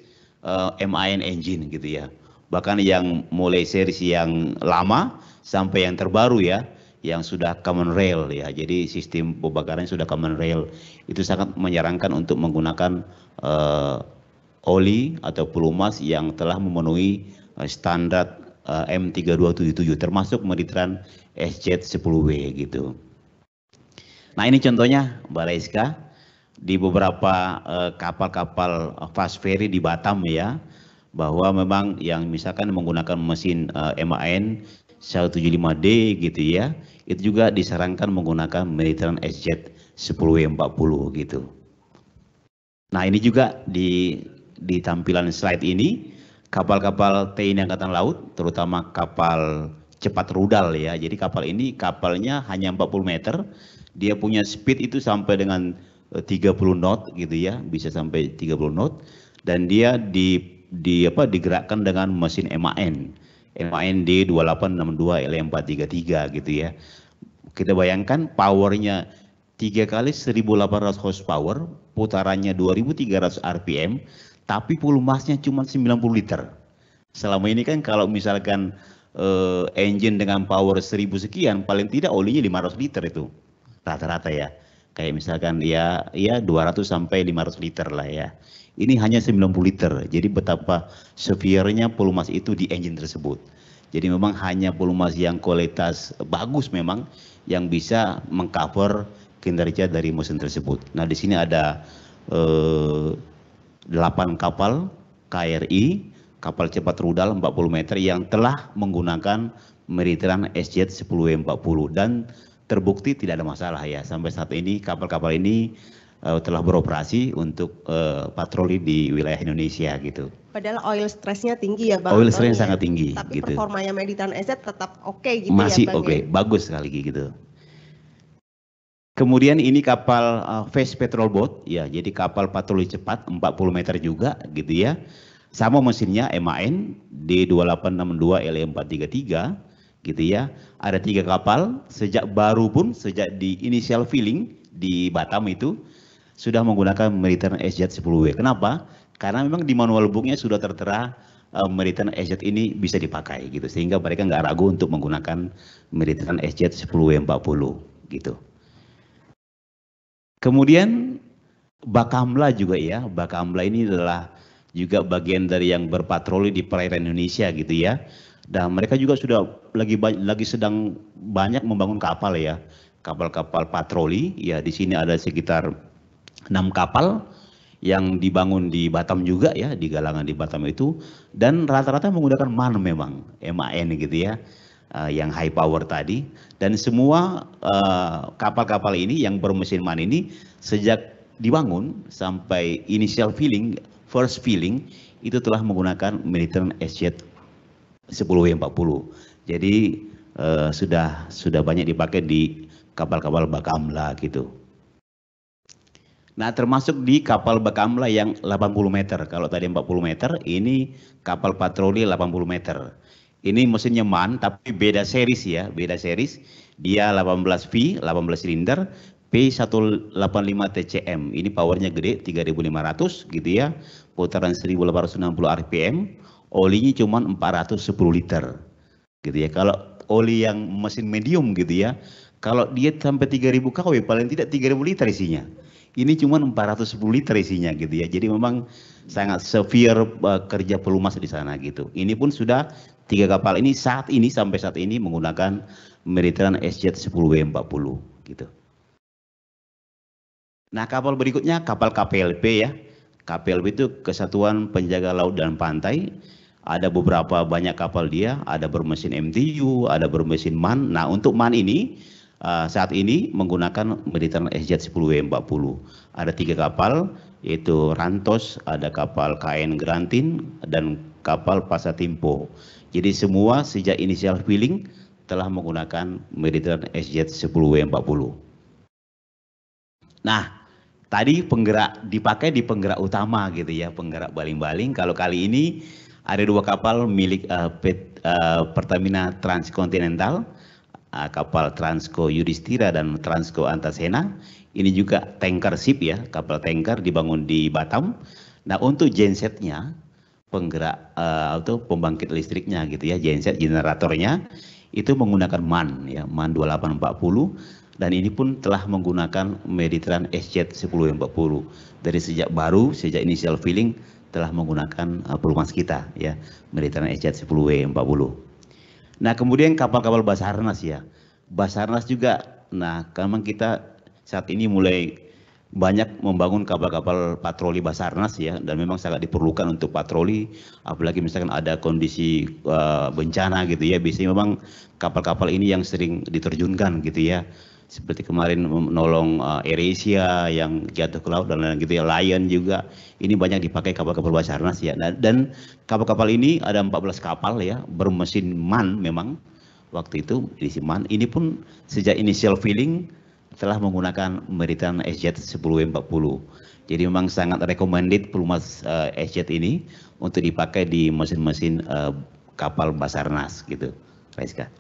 MAN engine gitu ya. Bahkan yang mulai series yang lama sampai yang terbaru ya, yang sudah common rail ya. Jadi sistem pembakaran sudah common rail. Itu sangat menyarankan untuk menggunakan oli atau pelumas yang telah memenuhi standar M3277 termasuk Mediterranean SZ10W gitu. Nah ini contohnya Mbak Raiska di beberapa kapal-kapal fast ferry di Batam ya, bahwa memang yang misalkan menggunakan mesin MAN 175D gitu ya, itu juga disarankan menggunakan Mediterranean SZ10W40 gitu. Nah ini juga di tampilan slide ini kapal-kapal TNI Angkatan Laut, terutama kapal cepat rudal ya. Jadi kapal ini kapalnya hanya 40 meter, dia punya speed itu sampai dengan 30 knot gitu ya, bisa sampai 30 knot, dan dia digerakkan dengan mesin MAN D2862 LM433 gitu ya. Kita bayangkan powernya 3 kali 1800 horsepower, putarannya 2300 RPM, tapi volumasnya cuma 90 liter. Selama ini kan kalau misalkan engine dengan power 1000 sekian, paling tidak olinya 500 liter itu rata-rata ya. Kayak misalkan ya 200 sampai 500 liter lah ya. Ini hanya 90 liter. Jadi betapa severe-nya volumas itu di engine tersebut. Jadi memang hanya volumas yang kualitas bagus memang yang bisa mengcover kinerja dari mesin tersebut. Nah di sini ada 8 kapal KRI, kapal cepat rudal 40 meter yang telah menggunakan Mediterranean SZ10W40 dan terbukti tidak ada masalah ya. Sampai saat ini kapal-kapal ini telah beroperasi untuk patroli di wilayah Indonesia gitu. Padahal oil stressnya tinggi ya Bang. Oil stressnya sangat tinggi. Tapi gitu. performanya Mediterranean SZ tetap oke gitu masih ya Bang. Masih oke, bagus sekali gitu. Kemudian ini kapal fast patrol boat ya, jadi kapal patroli cepat 40 meter juga gitu ya. Sama mesinnya MAN D2862 LM433 gitu ya. Ada 3 kapal sejak baru pun sejak di initial filling di Batam itu sudah menggunakan Mediterranean SZ10W. Kenapa? Karena memang di manual booknya sudah tertera Mediterranean SZ ini bisa dipakai gitu, sehingga mereka nggak ragu untuk menggunakan Mediterranean SZ10W40 gitu. Kemudian Bakamla juga ya, Bakamla ini adalah juga bagian dari yang berpatroli di perairan Indonesia gitu ya. Dan mereka juga sudah lagi sedang banyak membangun kapal ya, kapal-kapal patroli ya. Di sini ada sekitar 6 kapal yang dibangun di Batam juga ya, di galangan di Batam itu, dan rata-rata menggunakan MAN memang, MAN gitu ya, yang high power tadi. Dan semua kapal-kapal ini yang bermesin MAN ini sejak dibangun sampai initial filling, first filling itu telah menggunakan Mediterranean SZ10W40. Jadi sudah banyak dipakai di kapal-kapal Bakamla gitu. Nah termasuk di kapal Bakamla yang 80 meter. Kalau tadi 40 meter, ini kapal patroli 80 meter. Ini mesinnya MAN tapi beda series ya, beda series. Dia 18V, 18 silinder, P185 TCM. Ini powernya gede, 3500 gitu ya. Putaran 1860 RPM. Olinya cuma 410 liter. Gitu ya. Kalau oli yang mesin medium gitu ya, kalau dia sampai 3000 kW paling tidak 3000 liter isinya. Ini cuma 410 liter isinya gitu ya. Jadi memang sangat severe kerja pelumas di sana gitu. Ini pun sudah 3 kapal ini sampai saat ini menggunakan Mediterranean SZ 10W40 gitu. Nah, kapal berikutnya kapal KPLP ya. KPLP itu Kesatuan Penjaga Laut dan Pantai. Ada beberapa banyak kapal dia, ada bermesin MTU, ada bermesin MAN. Nah, untuk MAN ini saat ini menggunakan Mediterranean SZ 10W40. Ada 3 kapal, yaitu Rantos, ada kapal KN Grantin, dan kapal Pasatimpo. Jadi semua sejak initial filling telah menggunakan Mediterranean SZ 10W40. Nah, tadi penggerak dipakai di penggerak utama gitu ya, penggerak baling-baling. Kalau kali ini ada 2 kapal milik Pertamina Transkontinental, kapal Transco Yudhistira dan Transco Antasena. Ini juga tanker ship ya, kapal tanker dibangun di Batam. Nah, untuk gensetnya, penggerak atau pembangkit listriknya gitu ya, genset generatornya itu menggunakan MAN ya, MAN 2840, dan ini pun telah menggunakan Mediterranean SZ 10W40. Dari sejak initial filling telah menggunakan pelumas kita ya, Mediterranean SZ 10W40. Nah, kemudian kapal-kapal Basarnas ya. Basarnas juga, nah memang kita saat ini mulai banyak membangun kapal-kapal patroli Basarnas ya, dan memang sangat diperlukan untuk patroli, apalagi misalkan ada kondisi bencana gitu ya. Biasanya memang kapal-kapal ini yang sering diterjunkan gitu ya, seperti kemarin menolong AirAsia yang jatuh ke laut dan lain-lain gitu ya, Lion juga. Ini banyak dipakai kapal-kapal Basarnas ya. Dan kapal-kapal ini ada 14 kapal ya, bermesin MAN memang waktu itu edisi MAN. Ini pun sejak initial filling telah menggunakan Mediterranean SZ 10W40. Jadi memang sangat recommended pelumas SZ ini untuk dipakai di mesin-mesin kapal Basarnas gitu. Raiska.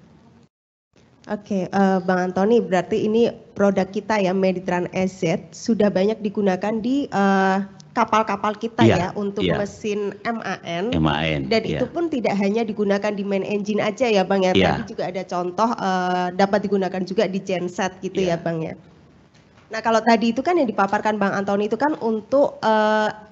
Oke, Bang Antoni, berarti ini produk kita ya, Mediterranean SZ sudah banyak digunakan di kapal-kapal kita ya untuk mesin MAN. Dan itu pun tidak hanya digunakan di main engine aja ya Bang ya. Tadi juga ada contoh dapat digunakan juga di genset gitu ya Bang ya. Nah, kalau tadi itu kan yang dipaparkan Bang Antoni itu kan untuk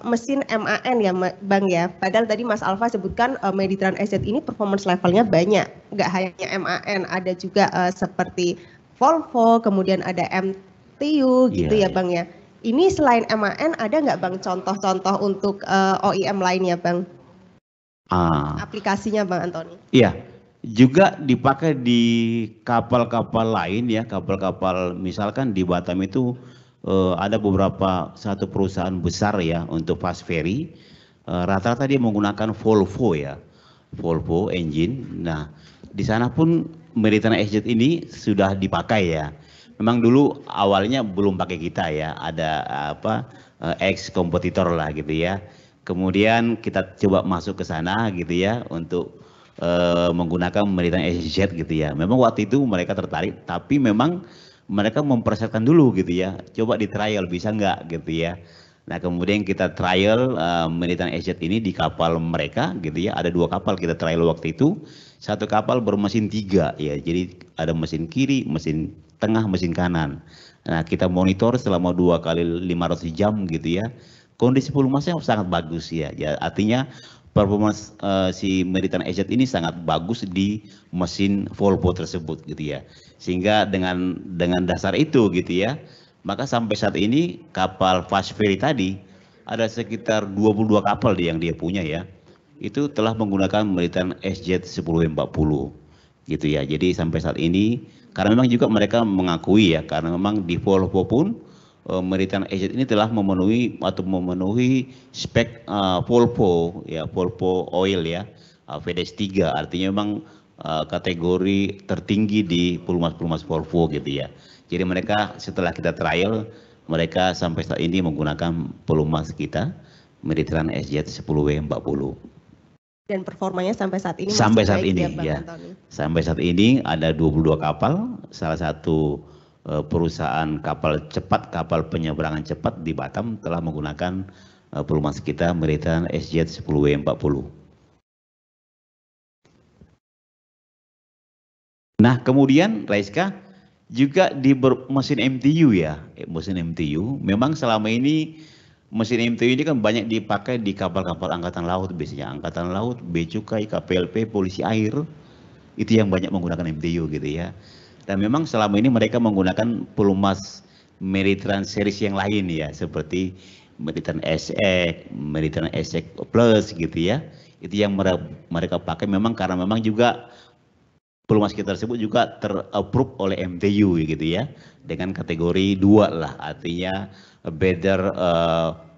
mesin MAN ya Bang ya. Padahal tadi Mas Alfa sebutkan Mediterranean SZ ini performance levelnya banyak. Nggak hanya MAN, ada juga seperti Volvo, kemudian ada MTU gitu ya Bang ya. Ini selain MAN ada nggak Bang contoh-contoh untuk OEM lainnya Bang? Aplikasinya Bang Antoni? Iya, juga dipakai di kapal-kapal lain ya, kapal-kapal misalkan di Batam itu ada beberapa satu perusahaan besar ya untuk fast ferry. Rata-rata dia menggunakan Volvo ya, Volvo engine. Nah, di sana pun Mediterranean SZ ini sudah dipakai ya. Memang dulu awalnya belum pakai kita ya, ada ex kompetitor lah gitu ya. Kemudian kita coba masuk ke sana gitu ya untuk menggunakan Mediterranean SZ gitu ya. Memang waktu itu mereka tertarik, tapi memang mereka mempersiapkan dulu gitu ya. Coba di trial bisa nggak gitu ya. Nah, kemudian kita trial Mediterranean SZ ini di kapal mereka gitu ya. Ada 2 kapal kita trial waktu itu. Satu kapal bermesin 3 ya. Jadi ada mesin kiri, mesin tengah, mesin kanan. Nah, kita monitor selama 2 kali 500 jam gitu ya. Kondisi pelumasnya sangat bagus ya. Artinya performance si Mediterranean SZ ini sangat bagus di mesin Volvo tersebut gitu ya. Sehingga dengan dasar itu gitu ya, maka sampai saat ini kapal fast ferry tadi ada sekitar 22 kapal yang dia punya ya. Itu telah menggunakan Mediterranean SZ 10W40 gitu ya. Jadi sampai saat ini karena memang juga mereka mengakui ya, karena memang di Volvo pun Mediterranean SZ ini telah memenuhi spek Volvo ya, Volvo Oil ya, VDS 3, artinya memang kategori tertinggi di pelumas-pelumas Volvo gitu ya. Jadi mereka setelah kita trial, mereka sampai saat ini menggunakan pelumas kita Mediterranean SZ 10W40. Dan performanya sampai saat ini sampai masih saat baik ini ya, Bang ya. Antoni? Sampai saat ini ada 22 kapal, salah satu perusahaan kapal cepat, kapal penyeberangan cepat di Batam telah menggunakan pelumas kita Maritime SZ 10W40. Nah kemudian Raiska juga di mesin MTU ya, mesin MTU memang selama ini mesin MTU ini kan banyak dipakai di kapal-kapal angkatan laut biasanya, angkatan laut, bea cukai, KPLP, polisi air, itu yang banyak menggunakan MTU gitu ya. Dan memang selama ini mereka menggunakan pelumas Maritime series yang lain ya, seperti Maritime SX, Maritime SX Plus gitu ya. Itu yang mereka pakai memang karena memang juga pelumas kita tersebut juga ter-approve oleh MTU gitu ya, dengan kategori 2 lah, artinya better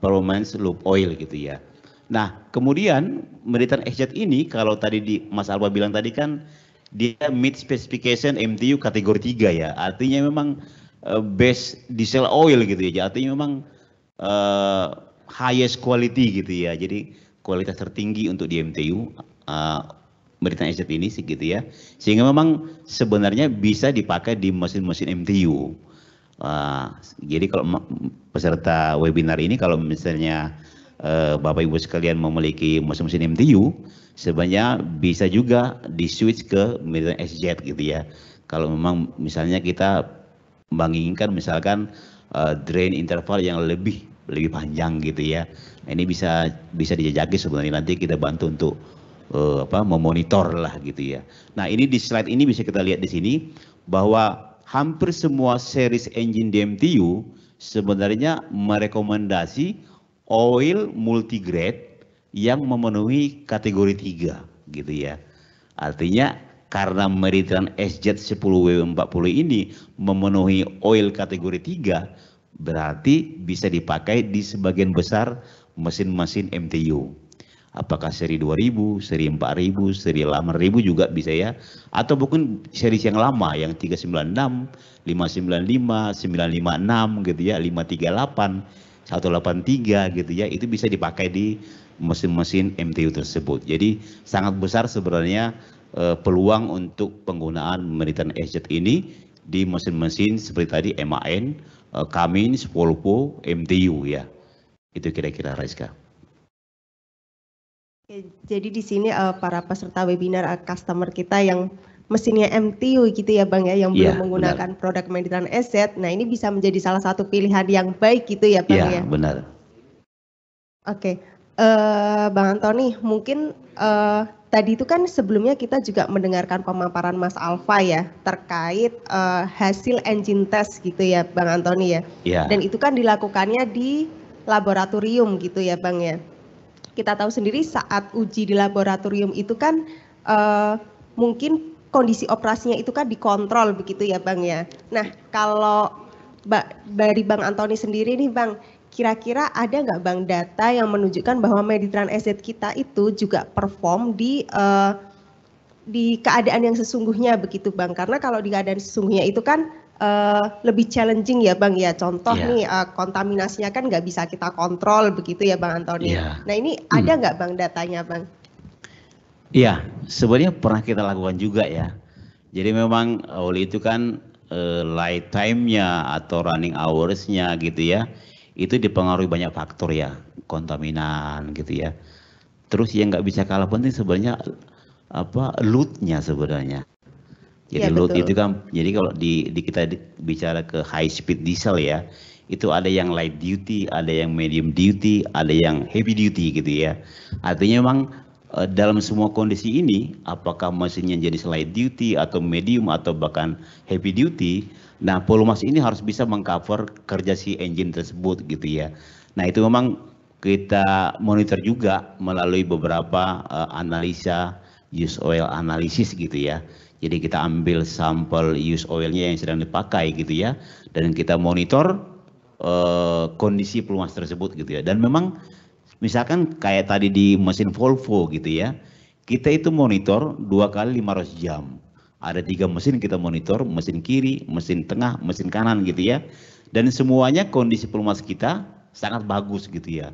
performance loop oil gitu ya. Nah kemudian Maritime SZ ini kalau tadi Mas Alba bilang tadi kan dia meet specification MTU kategori 3 ya, artinya memang best diesel oil gitu ya, artinya memang highest quality gitu ya, jadi kualitas tertinggi untuk di MTU Maritime SZ ini sih gitu ya, sehingga memang sebenarnya bisa dipakai di mesin-mesin MTU. Jadi kalau peserta webinar ini kalau misalnya Bapak Ibu sekalian memiliki mesin-mesin MTU, sebenarnya bisa juga di switch ke Maritime SZ gitu ya. Kalau memang misalnya kita menginginkan misalkan drain interval yang lebih panjang gitu ya. Nah, ini bisa dijajaki sebenarnya, nanti kita bantu untuk memonitor lah gitu ya. Nah ini di slide ini bisa kita lihat di sini bahwa hampir semua series engine di MTU sebenarnya merekomendasi oil multigrade yang memenuhi kategori 3 gitu ya. Artinya karena Maritime SZ 10W40 ini memenuhi oil kategori 3, berarti bisa dipakai di sebagian besar mesin-mesin MTU. Apakah seri 2000, seri 4000, seri 8000 juga bisa ya. Atau mungkin seri yang lama yang 396, 595, 956 gitu ya, 538, 183 gitu ya. Itu bisa dipakai di mesin-mesin MTU tersebut. Jadi sangat besar sebenarnya peluang untuk penggunaan Maritime SZ ini di mesin-mesin seperti tadi MAN, Cummins, Volvo, MTU ya. Itu kira-kira Raiska. Oke, jadi di sini para peserta webinar customer kita yang mesinnya MTU gitu ya Bang ya, yang belum menggunakan produk Maritime SZ, nah ini bisa menjadi salah satu pilihan yang baik gitu ya Bang ya. Iya benar. Oke, Bang Antoni, mungkin tadi itu kan sebelumnya kita juga mendengarkan pemaparan Mas Alfa ya terkait hasil engine test gitu ya Bang Antoni ya. Iya. Dan itu kan dilakukannya di laboratorium gitu ya Bang ya. Kita tahu sendiri saat uji di laboratorium itu kan mungkin kondisi operasinya itu kan dikontrol begitu ya Bang ya. Nah kalau dari Bang Antoni sendiri nih Bang, kira-kira ada nggak Bang data yang menunjukkan bahwa Maritime SZ kita itu juga perform di keadaan yang sesungguhnya begitu Bang? Karena kalau di keadaan sesungguhnya itu kan lebih challenging ya Bang ya, contoh nih kontaminasinya kan nggak bisa kita kontrol begitu ya Bang Antoni. Nah ini ada nggak Bang datanya Bang? Iya, sebenarnya pernah kita lakukan juga ya. Jadi memang oli itu kan lifetime-nya atau running hours-nya gitu ya, itu dipengaruhi banyak faktor ya, kontaminan gitu ya. Terus yang nggak bisa kalah penting sebenarnya load-nya sebenarnya. Jadi ya, load itu kan, jadi kalau kita bicara ke high speed diesel ya, itu ada yang light duty, ada yang medium duty, ada yang heavy duty gitu ya. Artinya memang dalam semua kondisi ini, apakah mesinnya jadi light duty atau medium atau bahkan heavy duty, nah pelumas ini harus bisa mengcover kerja si engine tersebut gitu ya. Nah itu memang kita monitor juga melalui beberapa analisa use oil analysis gitu ya. Jadi kita ambil sampel use oilnya yang sedang dipakai gitu ya, dan kita monitor kondisi pelumas tersebut gitu ya. Dan memang misalkan kayak tadi di mesin Volvo gitu ya, kita itu monitor 2 kali 500 jam. Ada 3 mesin kita monitor, mesin kiri, mesin tengah, mesin kanan gitu ya. Dan semuanya kondisi pelumas kita sangat bagus gitu ya.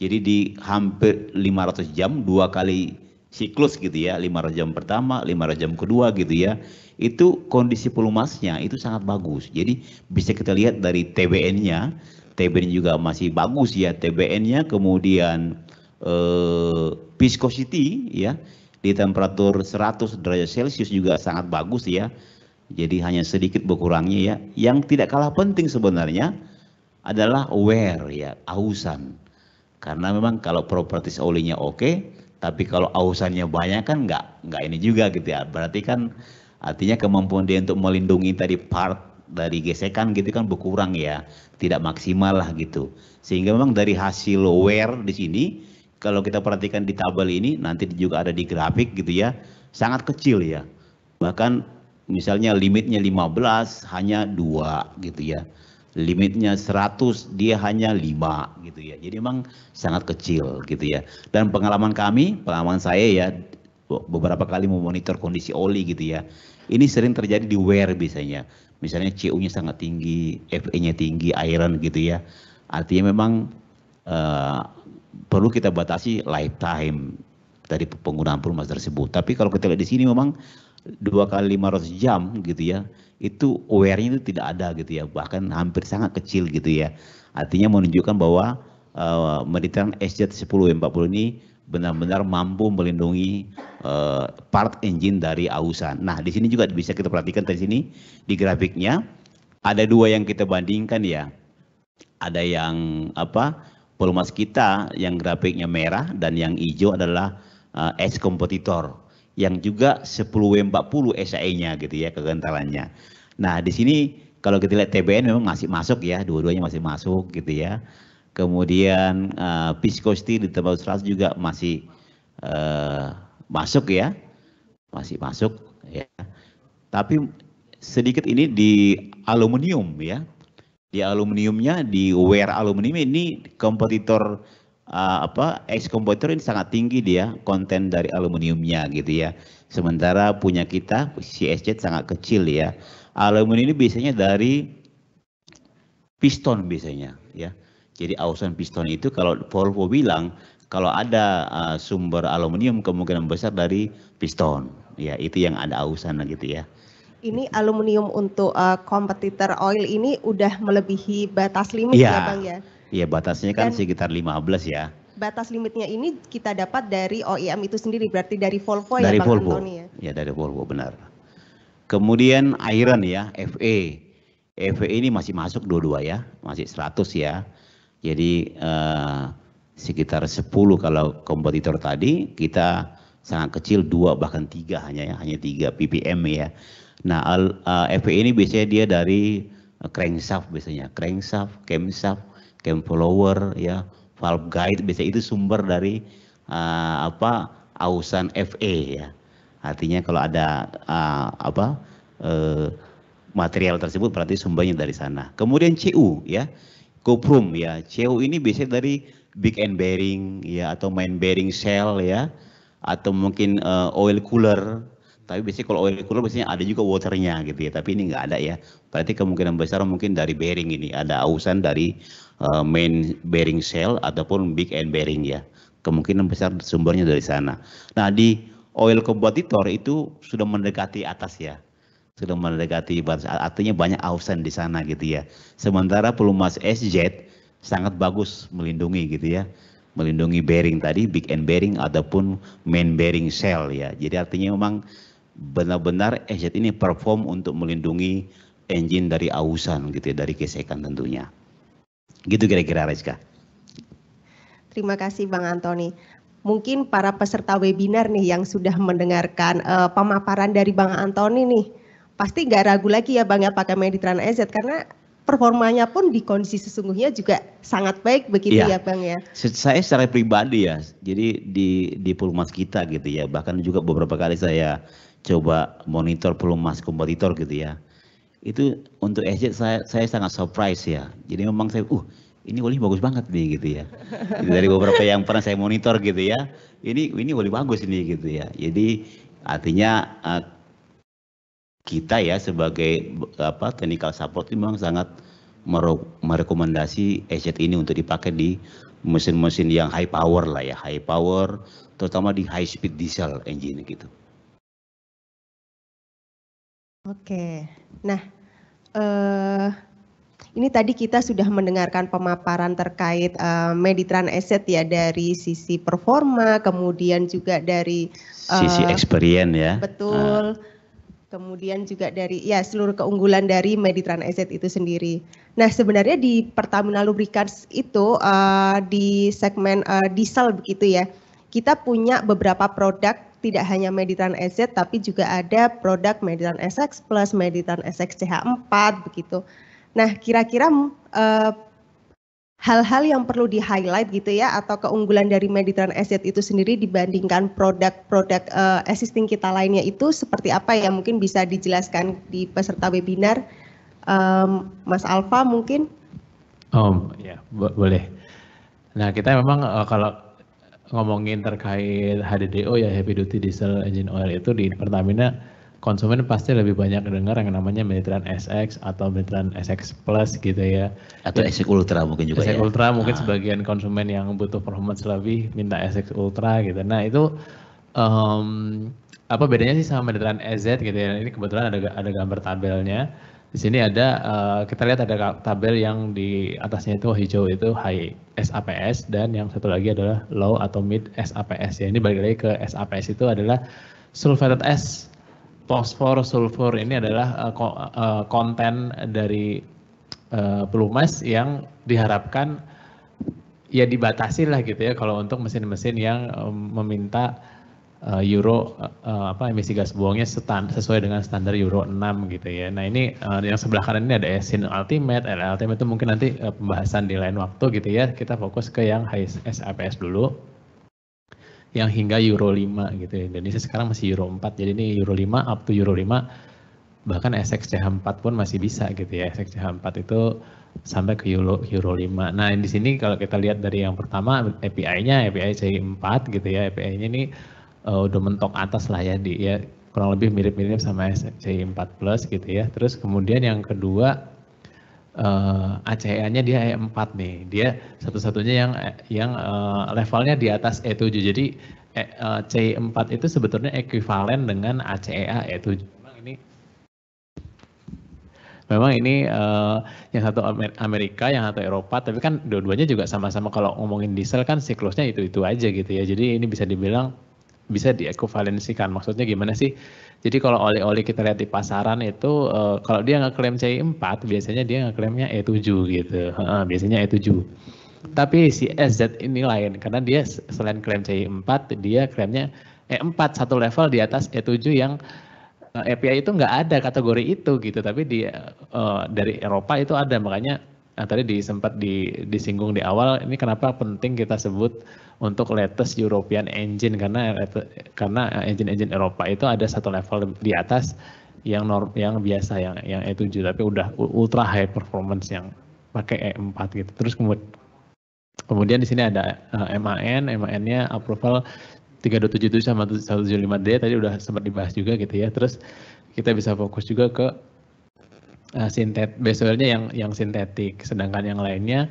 Jadi di hampir 500 jam 2 kali siklus gitu ya, 500 jam pertama, 500 jam kedua gitu ya, itu kondisi pelumasnya itu sangat bagus. Jadi bisa kita lihat dari TBN-nya, TBN juga masih bagus ya TBN-nya, kemudian viscosity ya di temperatur 100 derajat Celcius juga sangat bagus ya. Jadi hanya sedikit berkurangnya ya. Yang tidak kalah penting sebenarnya adalah wear ya, ausan. Karena memang kalau properties olinya oke, tapi kalau ausannya banyak kan nggak ini juga gitu ya. Berarti kan artinya kemampuan dia untuk melindungi tadi part dari gesekan gitu kan berkurang ya, tidak maksimal lah gitu. Sehingga memang dari hasil wear di sini, kalau kita perhatikan di tabel ini, nanti juga ada di grafik gitu ya, sangat kecil ya. Bahkan misalnya limitnya 15 hanya 2 gitu ya. Limitnya 100 dia hanya 5 gitu ya. Jadi memang sangat kecil gitu ya. Dan pengalaman saya ya beberapa kali memonitor kondisi oli gitu ya. Ini sering terjadi di wear biasanya. Misalnya CO-nya sangat tinggi, Fe-nya tinggi, iron gitu ya. Artinya memang perlu kita batasi lifetime dari penggunaan pelumas tersebut. Tapi kalau kita lihat di sini memang 2 kali 500 jam gitu ya, itu wear-nya itu tidak ada gitu ya, bahkan hampir sangat kecil gitu ya. Artinya menunjukkan bahwa Mediterranean SZ 10W40 ini benar-benar mampu melindungi part engine dari ausan. Nah, di sini juga bisa kita perhatikan dari sini di grafiknya ada 2 yang kita bandingkan ya. Ada yang pelumas kita yang grafiknya merah dan yang hijau adalah edge kompetitor yang juga 10W40 SAE-nya gitu ya kegentalannya. Nah, di sini kalau kita lihat TBN memang masih masuk ya, dua-duanya masih masuk gitu ya. Kemudian viscosity di temperatur 100 juga masih masuk ya. Masih masuk ya. Tapi sedikit ini di aluminium ya. Di aluminiumnya, di wear aluminium ini kompetitor ex kompetitor ini sangat tinggi dia konten dari aluminiumnya gitu ya. Sementara punya kita CSZ sangat kecil ya. Aluminium ini biasanya dari piston biasanya ya. Jadi ausan piston itu kalau Volvo bilang kalau ada sumber aluminium kemungkinan besar dari piston ya, itu yang ada ausan gitu ya. Ini aluminium untuk kompetitor oil ini udah melebihi batas limit ya Bang ya? Iya, batasnya kan sekitar 15 ya. Batas limitnya ini kita dapat dari OEM itu sendiri, berarti dari Volvo dari ya Bang Volvo. Antoni ya? Ya, dari Volvo benar. Kemudian iron ya, Fe. Fe ini masih masuk dua-dua ya, masih 100 ya. Jadi sekitar 10 kalau kompetitor tadi, kita sangat kecil 2 bahkan 3 hanya 3 ppm ya. Nah, Fe ini biasanya dia dari crankshaft biasanya, crankshaft, camshaft, cam follower ya, valve guide biasanya itu sumber dari ausan Fe ya. Artinya kalau ada material tersebut berarti sumbernya dari sana. Kemudian CU ya, cuprum ya. CU ini biasanya dari big end bearing ya, atau main bearing shell ya, atau mungkin oil cooler. Tapi biasanya kalau oil cooler biasanya ada juga waternya gitu ya, tapi ini nggak ada ya. Berarti kemungkinan besar mungkin dari bearing ini, ada ausan dari main bearing shell ataupun big end bearing ya. Kemungkinan besar sumbernya dari sana. Nah, di oil kompetitor itu sudah mendekati atas ya. Sudah mendekati batas, artinya banyak ausan di sana gitu ya. Sementara pelumas SZ sangat bagus melindungi gitu ya. Melindungi bearing tadi, big end bearing ataupun main bearing shell ya. Jadi artinya memang benar-benar SZ ini perform untuk melindungi engine dari ausan gitu ya, dari gesekan tentunya. Gitu kira-kira Rizka. Terima kasih Bang Antoni. Mungkin para peserta webinar nih yang sudah mendengarkan pemaparan dari Bang Antoni nih, pasti nggak ragu lagi ya Bang ya pakai Mediterranean SZ karena performanya pun di kondisi sesungguhnya juga sangat baik begitu ya Bang ya. Saya secara pribadi ya, jadi di pelumas kita gitu ya, bahkan juga beberapa kali saya coba monitor pelumas kompetitor gitu ya. Itu untuk SZ saya sangat surprise ya. Jadi memang saya ini oli bagus banget nih gitu ya. Dari beberapa yang pernah saya monitor gitu ya. Ini oli bagus ini gitu ya. Jadi artinya kita ya sebagai technical support memang sangat merekomendasi SZ ini untuk dipakai di mesin-mesin yang high power lah ya, high power, terutama di high speed diesel engine gitu. Oke, nah ini tadi kita sudah mendengarkan pemaparan terkait Meditran Asset ya dari sisi performa, kemudian juga dari Sisi experience ya. betul, kemudian juga dari ya seluruh keunggulan dari Meditran Asset itu sendiri. Nah sebenarnya di Pertamina Lubricants itu di segmen diesel begitu ya, kita punya beberapa produk. Tidak hanya Meditran SZ tapi juga ada produk Meditran SX Plus, Meditran SX CH4 begitu. Nah, kira-kira hal-hal yang perlu di-highlight gitu ya atau keunggulan dari Meditran SZ itu sendiri dibandingkan produk-produk existing kita lainnya itu seperti apa ya? Mungkin bisa dijelaskan di peserta webinar. Mas Alfa mungkin? Ya, boleh. Nah, kita memang kalau ngomongin terkait HDDO ya, Heavy Duty Diesel Engine Oil itu di Pertamina konsumen pasti lebih banyak dengar yang namanya Meditran SX atau Meditran SX Plus gitu ya. Atau SX Ultra mungkin juga SX ya. Ultra mungkin sebagian konsumen yang butuh performance lebih minta SX Ultra gitu. Nah itu apa bedanya sih sama Meditran SZ gitu ya. Ini kebetulan ada gambar tabelnya. Di sini ada, kita lihat ada tabel yang di atasnya itu hijau itu high SAPS dan yang satu lagi adalah low atau mid SAPS ya. Ini balik lagi ke SAPS itu adalah sulfated S, fosfor, sulfur ini adalah konten dari pelumas yang diharapkan ya dibatasi lah gitu ya kalau untuk mesin-mesin yang meminta Euro emisi gas buangnya sesuai dengan standar Euro 6 gitu ya. Nah ini yang sebelah kanan ini ada SIN Ultimate, Ultimate itu mungkin nanti pembahasan di lain waktu gitu ya. Kita fokus ke yang high SAPS dulu. Yang hingga Euro 5 gitu ya. Indonesia sekarang masih Euro 4, jadi ini Euro 5 up to Euro 5. Bahkan SX CH4 pun masih bisa gitu ya. SX CH4 itu sampai ke Euro 5. Nah di sini kalau kita lihat dari yang pertama API-nya, API C4 gitu ya. API-nya ini udah mentok atas lah ya, kurang lebih mirip-mirip sama C4 Plus gitu ya. Terus kemudian yang kedua ACEA-nya dia E4 nih, dia satu-satunya yang levelnya di atas E7. Jadi C4 itu sebetulnya ekuivalen dengan ACEA E7. Memang ini yang satu Amerika, yang satu Eropa, tapi kan dua-duanya juga sama-sama kalau ngomongin diesel kan siklusnya itu-itu aja gitu ya. Jadi ini bisa dibilang bisa diekuivalensikan. Maksudnya gimana sih? Jadi kalau oli-oli kita lihat di pasaran itu kalau dia ngeklaim C4 biasanya dia ngeklaimnya E7 gitu. Biasanya E7. Tapi si SZ ini lain karena dia selain klaim C4 dia klaimnya E4 satu level di atas E7 yang API itu nggak ada kategori itu gitu. Tapi dari Eropa itu ada, makanya tadi sempat disinggung di awal, ini kenapa penting kita sebut untuk latest European engine karena engine-engine Eropa itu ada satu level di atas yang biasa yang E7 tapi udah ultra high performance yang pakai E4 gitu. Terus kemudian di sini ada MAN-nya approval 3277 sama 175D tadi udah sempat dibahas juga gitu ya. Terus kita bisa fokus juga ke base oilnya yang sintetik, sedangkan yang lainnya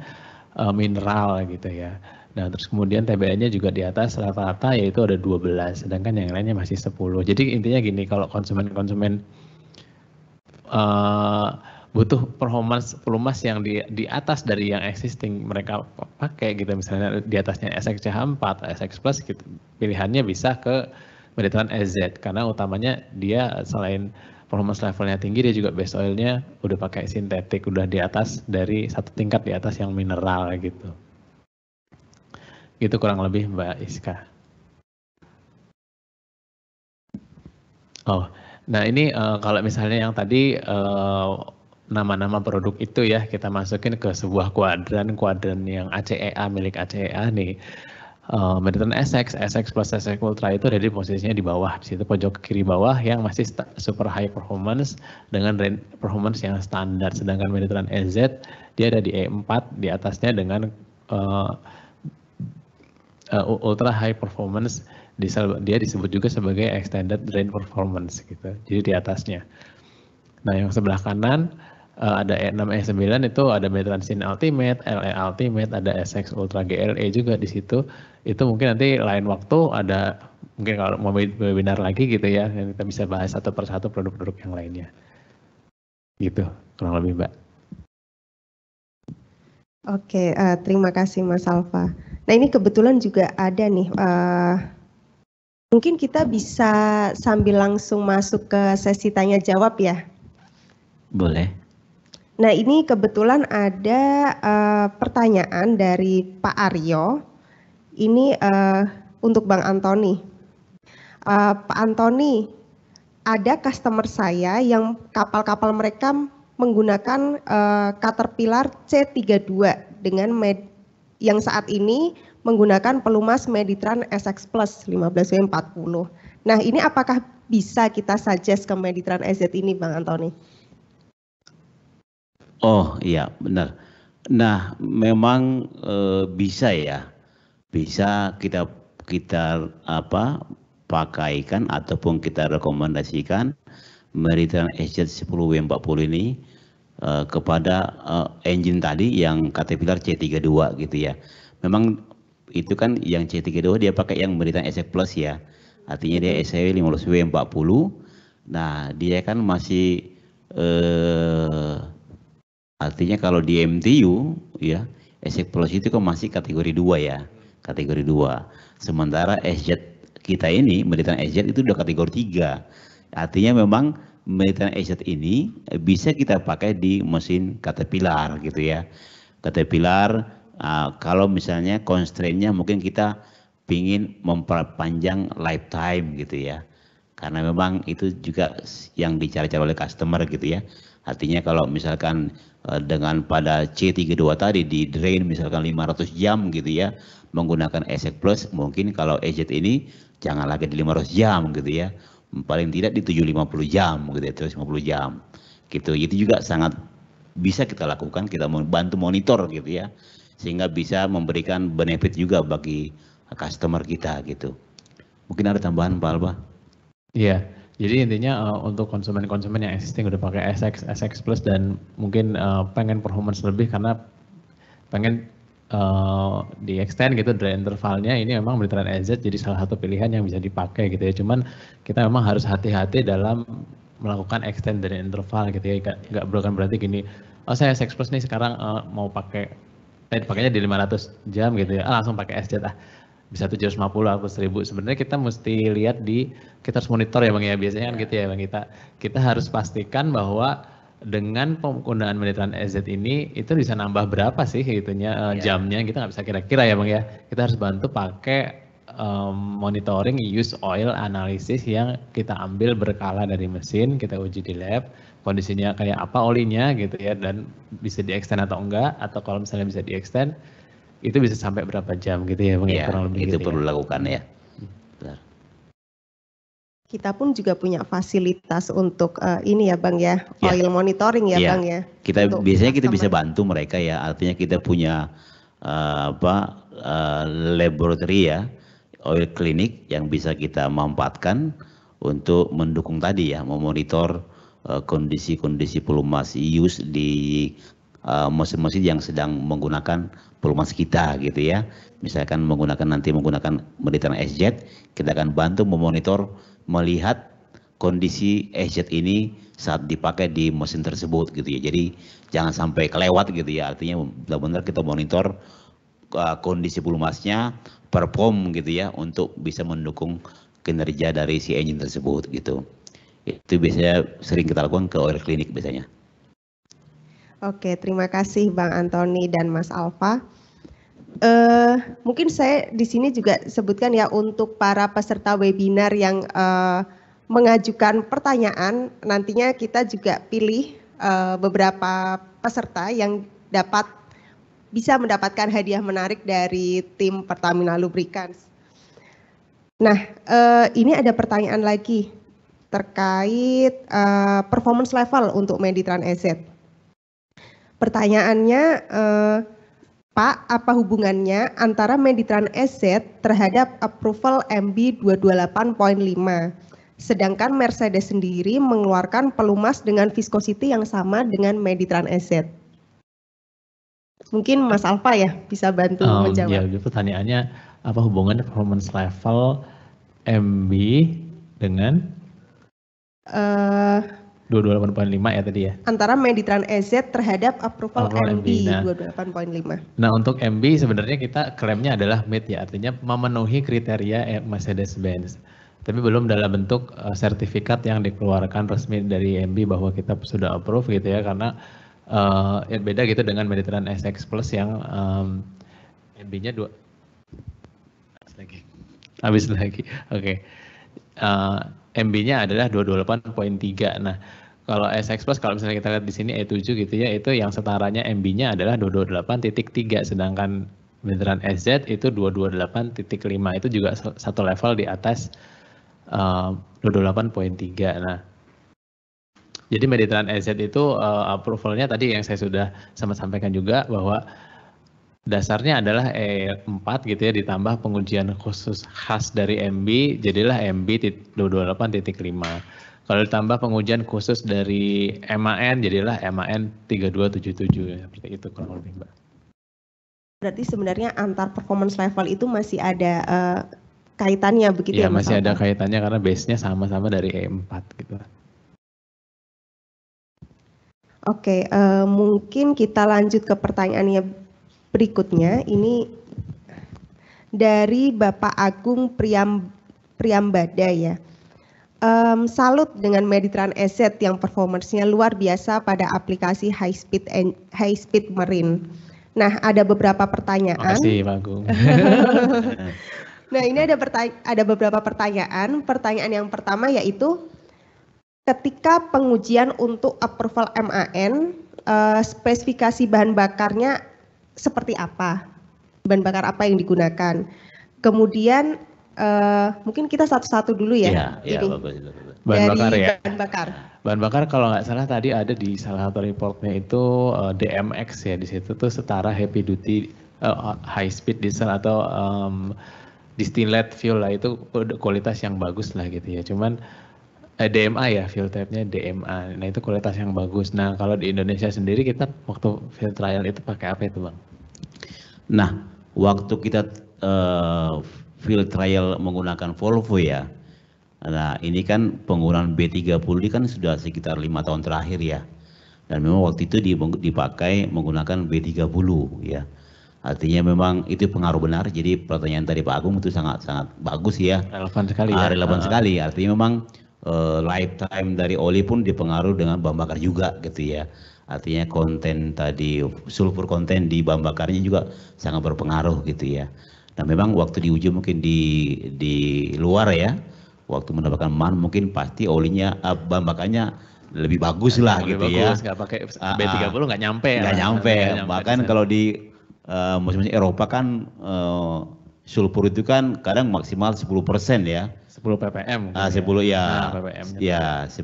mineral gitu ya. Nah terus kemudian TBA-nya juga di atas rata-rata yaitu ada 12, sedangkan yang lainnya masih 10. Jadi intinya gini, kalau konsumen butuh performance pelumas yang di atas dari yang existing mereka pakai gitu, misalnya di atasnya SX CH4, SX Plus gitu, pilihannya bisa ke Meditran SZ karena utamanya dia selain performance levelnya tinggi dia juga base oilnya udah pakai sintetik, udah di atas dari satu tingkat di atas yang mineral gitu. Gitu kurang lebih Mbak Iska. Oh, nah ini kalau misalnya yang tadi nama-nama produk itu ya kita masukin ke sebuah kuadran yang ACEA milik ACEA nih. Meditran SX Plus, SX Ultra itu ada di posisinya di bawah, di situ pojok kiri bawah yang masih super high performance dengan range performance yang standar. Sedangkan Meditran SZ dia ada di E4 di atasnya dengan ultra high performance diesel, dia disebut juga sebagai extended range performance gitu. Jadi di atasnya. Nah yang sebelah kanan ada E6, E9 itu ada Meditran Sin Ultimate, LE Ultimate, ada SX Ultra GLE juga di situ. Itu mungkin nanti lain waktu ada, mungkin kalau mau webinar lagi gitu ya, kita bisa bahas satu persatu produk-produk yang lainnya. Gitu, kurang lebih Mbak. Oke, terima kasih Mas Alfa. Nah ini kebetulan juga ada nih, mungkin kita bisa sambil langsung masuk ke sesi tanya jawab ya. Boleh. Nah ini kebetulan ada pertanyaan dari Pak Aryo, ini untuk Bang Antoni. Pak Antoni, ada customer saya yang kapal-kapal mereka menggunakan Caterpillar C32 dengan yang saat ini menggunakan pelumas Meditran SX Plus 15W40. Nah ini apakah bisa kita suggest ke Meditran SZ ini Bang Antoni? Oh iya benar. Nah memang bisa ya, bisa kita pakaikan ataupun kita rekomendasikan Meditran SZ 10W40 ini kepada engine tadi yang Caterpillar C32 gitu ya. Memang itu kan yang C32 dia pakai yang Meditran SX Plus ya. Artinya dia SW 15W40. Nah, dia kan masih artinya kalau di MTU ya, SX Plus itu kan masih kategori 2 ya. Kategori 2. Sementara SZ kita ini, Meditran SZ itu udah kategori 3. Artinya memang Meditran SZ ini bisa kita pakai di mesin Caterpillar gitu ya. Caterpillar kalau misalnya constraint-nya mungkin kita pingin memperpanjang lifetime gitu ya. Karena memang itu juga yang dicari-cari oleh customer gitu ya. Artinya kalau misalkan dengan pada C32 tadi di drain misalkan 500 jam gitu ya menggunakan SX Plus, mungkin kalau SZ ini jangan lagi di 500 jam gitu ya. Paling tidak di 750 jam gitu ya, 350 jam gitu. Itu juga sangat bisa kita lakukan, kita membantu monitor gitu ya, sehingga bisa memberikan benefit juga bagi customer kita gitu. Mungkin ada tambahan Pak Alba? Iya, jadi intinya untuk konsumen-konsumen yang existing udah pakai SX Plus dan mungkin pengen performance lebih karena pengen di extend gitu dry intervalnya, ini memang Meditran SZ jadi salah satu pilihan yang bisa dipakai gitu ya. Cuman kita memang harus hati-hati dalam melakukan extend dari interval gitu ya. Nggak bukan berarti gini, oh saya SX Plus nih sekarang mau pakai, pakainya di 500 jam gitu ya, langsung pakai SZ bisa 750 atau 1000. Sebenarnya kita mesti lihat kita harus monitor ya Bang ya, biasanya kan gitu ya Bang, kita harus pastikan bahwa dengan penggunaan Meditran SZ ini itu bisa nambah berapa sih itunya jamnya, kita nggak bisa kira-kira ya Bang ya. Kita harus bantu pakai monitoring use oil analysis yang kita ambil berkala dari mesin, kita uji di lab, kondisinya kayak apa olinya gitu ya, dan bisa di-extend atau enggak, atau kalau misalnya bisa di-extend itu bisa sampai berapa jam gitu ya Bang ya, kurang lebih itu gitu perlu ya. Lakukan ya. Kita pun juga punya fasilitas untuk ini ya Bang ya, oil monitoring ya Bang ya. Kita biasanya kita bisa bantu mereka ya, artinya kita punya laboratory ya, oil clinic yang bisa kita manfaatkan untuk mendukung tadi ya, memonitor kondisi-kondisi pelumas use di mesin-mesin yang sedang menggunakan pelumas kita gitu ya. Misalkan menggunakan Meditran SZ, kita akan bantu memonitor, melihat kondisi SZ ini saat dipakai di mesin tersebut gitu ya. Jadi jangan sampai kelewat gitu ya. Artinya benar-benar kita monitor kondisi pelumasnya, perform gitu ya, untuk bisa mendukung kinerja dari si engine tersebut gitu. Itu biasanya sering kita lakukan ke oil clinic biasanya. Oke, terima kasih Bang Antoni dan Mas Alfa. Mungkin saya di sini juga sebutkan ya untuk para peserta webinar yang mengajukan pertanyaan, nantinya kita juga pilih beberapa peserta yang bisa mendapatkan hadiah menarik dari tim Pertamina Lubricants. Nah, ini ada pertanyaan lagi terkait performance level untuk Meditran SZ. Pertanyaannya, Pak, apa hubungannya antara Meditran SZ terhadap approval MB 228.5? Sedangkan Mercedes sendiri mengeluarkan pelumas dengan viscosity yang sama dengan Meditran SZ. Mungkin Mas Alfa ya bisa bantu menjawab. Ya, pertanyaannya apa hubungan performance level MB dengan 228.5 ya tadi ya? Antara Meditran SZ terhadap approval MB Nah, 228.5. Nah, untuk MB sebenarnya kita klaimnya adalah meet ya, artinya memenuhi kriteria Mercedes-Benz. Tapi belum dalam bentuk sertifikat yang dikeluarkan resmi dari MB bahwa kita sudah approve gitu ya, karena ya beda gitu dengan Meditran SX Plus yang MB-nya habis lagi. Oke. MB-nya adalah 228.3. Nah, kalau SX Plus kalau misalnya kita lihat di sini E7 gitu ya, itu yang setaranya MB-nya adalah 228.3, sedangkan Meditran SZ itu 228.5. Itu juga satu level di atas 228.3. Nah, jadi Meditran SZ itu approvalnya tadi yang saya sudah sama sampaikan juga bahwa dasarnya adalah E4 gitu ya, ditambah pengujian khusus khas dari MB, jadilah MB 228.5. Kalau ditambah pengujian khusus dari MAN, jadilah MAN 3277 ya, seperti itu kurang lebih, Mbak. Berarti sebenarnya antar performance level itu masih ada kaitannya begitu ya, Mas? Masih ada kaitannya karena base-nya sama-sama dari E4 gitu. Oke, mungkin kita lanjut ke pertanyaannya berikutnya. Ini dari Bapak Agung Priambada ya. Salut dengan Meditran SZ yang performance-nya luar biasa pada aplikasi high speed marine. Nah, ada beberapa pertanyaan. Makasih Pak Agung. Nah, ini ada beberapa pertanyaan. Pertanyaan yang pertama yaitu ketika pengujian untuk approval MAN, spesifikasi bahan bakarnya seperti apa? Bahan bakar apa yang digunakan? Kemudian mungkin kita satu-satu dulu ya. Iya, Bahan bakar ya. Bahan bakar. Bahan bakar kalau nggak salah tadi ada di salah satu reportnya itu DMX ya, di situ tuh setara heavy duty high speed diesel atau distillate fuel lah, itu kualitas yang bagus lah gitu ya. Cuman DMA ya, fuel type-nya DMA. Nah, itu kualitas yang bagus. Nah, kalau di Indonesia sendiri kita waktu field trial itu pakai apa itu, Bang? Nah, waktu kita field trial menggunakan Volvo ya. Nah, ini kan penggunaan B30 ini kan sudah sekitar 5 tahun terakhir ya. Dan memang waktu itu dipakai menggunakan B30 ya. Artinya memang itu pengaruh benar. Jadi pertanyaan tadi Pak Agung itu sangat bagus ya. Relevan sekali ya. Relevan sekali. Artinya memang lifetime dari oli pun dipengaruhi dengan bahan bakar juga gitu ya. Artinya konten tadi, sulfur konten di bahan bakarnya juga sangat berpengaruh gitu ya. Nah, memang waktu diuji mungkin di luar ya, waktu mendapatkan MAN mungkin pasti olinya, bahan bakarnya lebih bagus lah gitu ya. Nggak pakai B30 nggak nyampe. Nggak nyampe. Bahkan kalau di musim Eropa kan sulfur itu kan kadang maksimal 10% ya. 10 ppm. 10 ya. Ya 10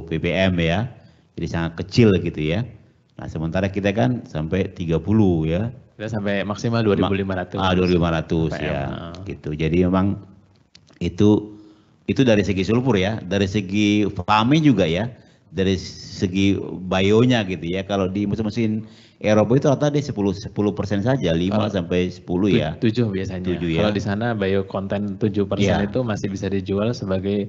ppm ya. Jadi sangat kecil gitu ya. Nah, sementara kita kan sampai 30 ya. Kita sampai maksimal 2.500. 2.500 ya. Gitu. Jadi memang itu dari segi sulfur ya, dari segi FAME juga ya, dari segi bionya gitu ya. Kalau di mesin Eropa itu rata di 10% saja, 5 sampai 10 ya. 7 biasanya. 7 ya. Kalau di sana bio konten 7% itu masih bisa dijual sebagai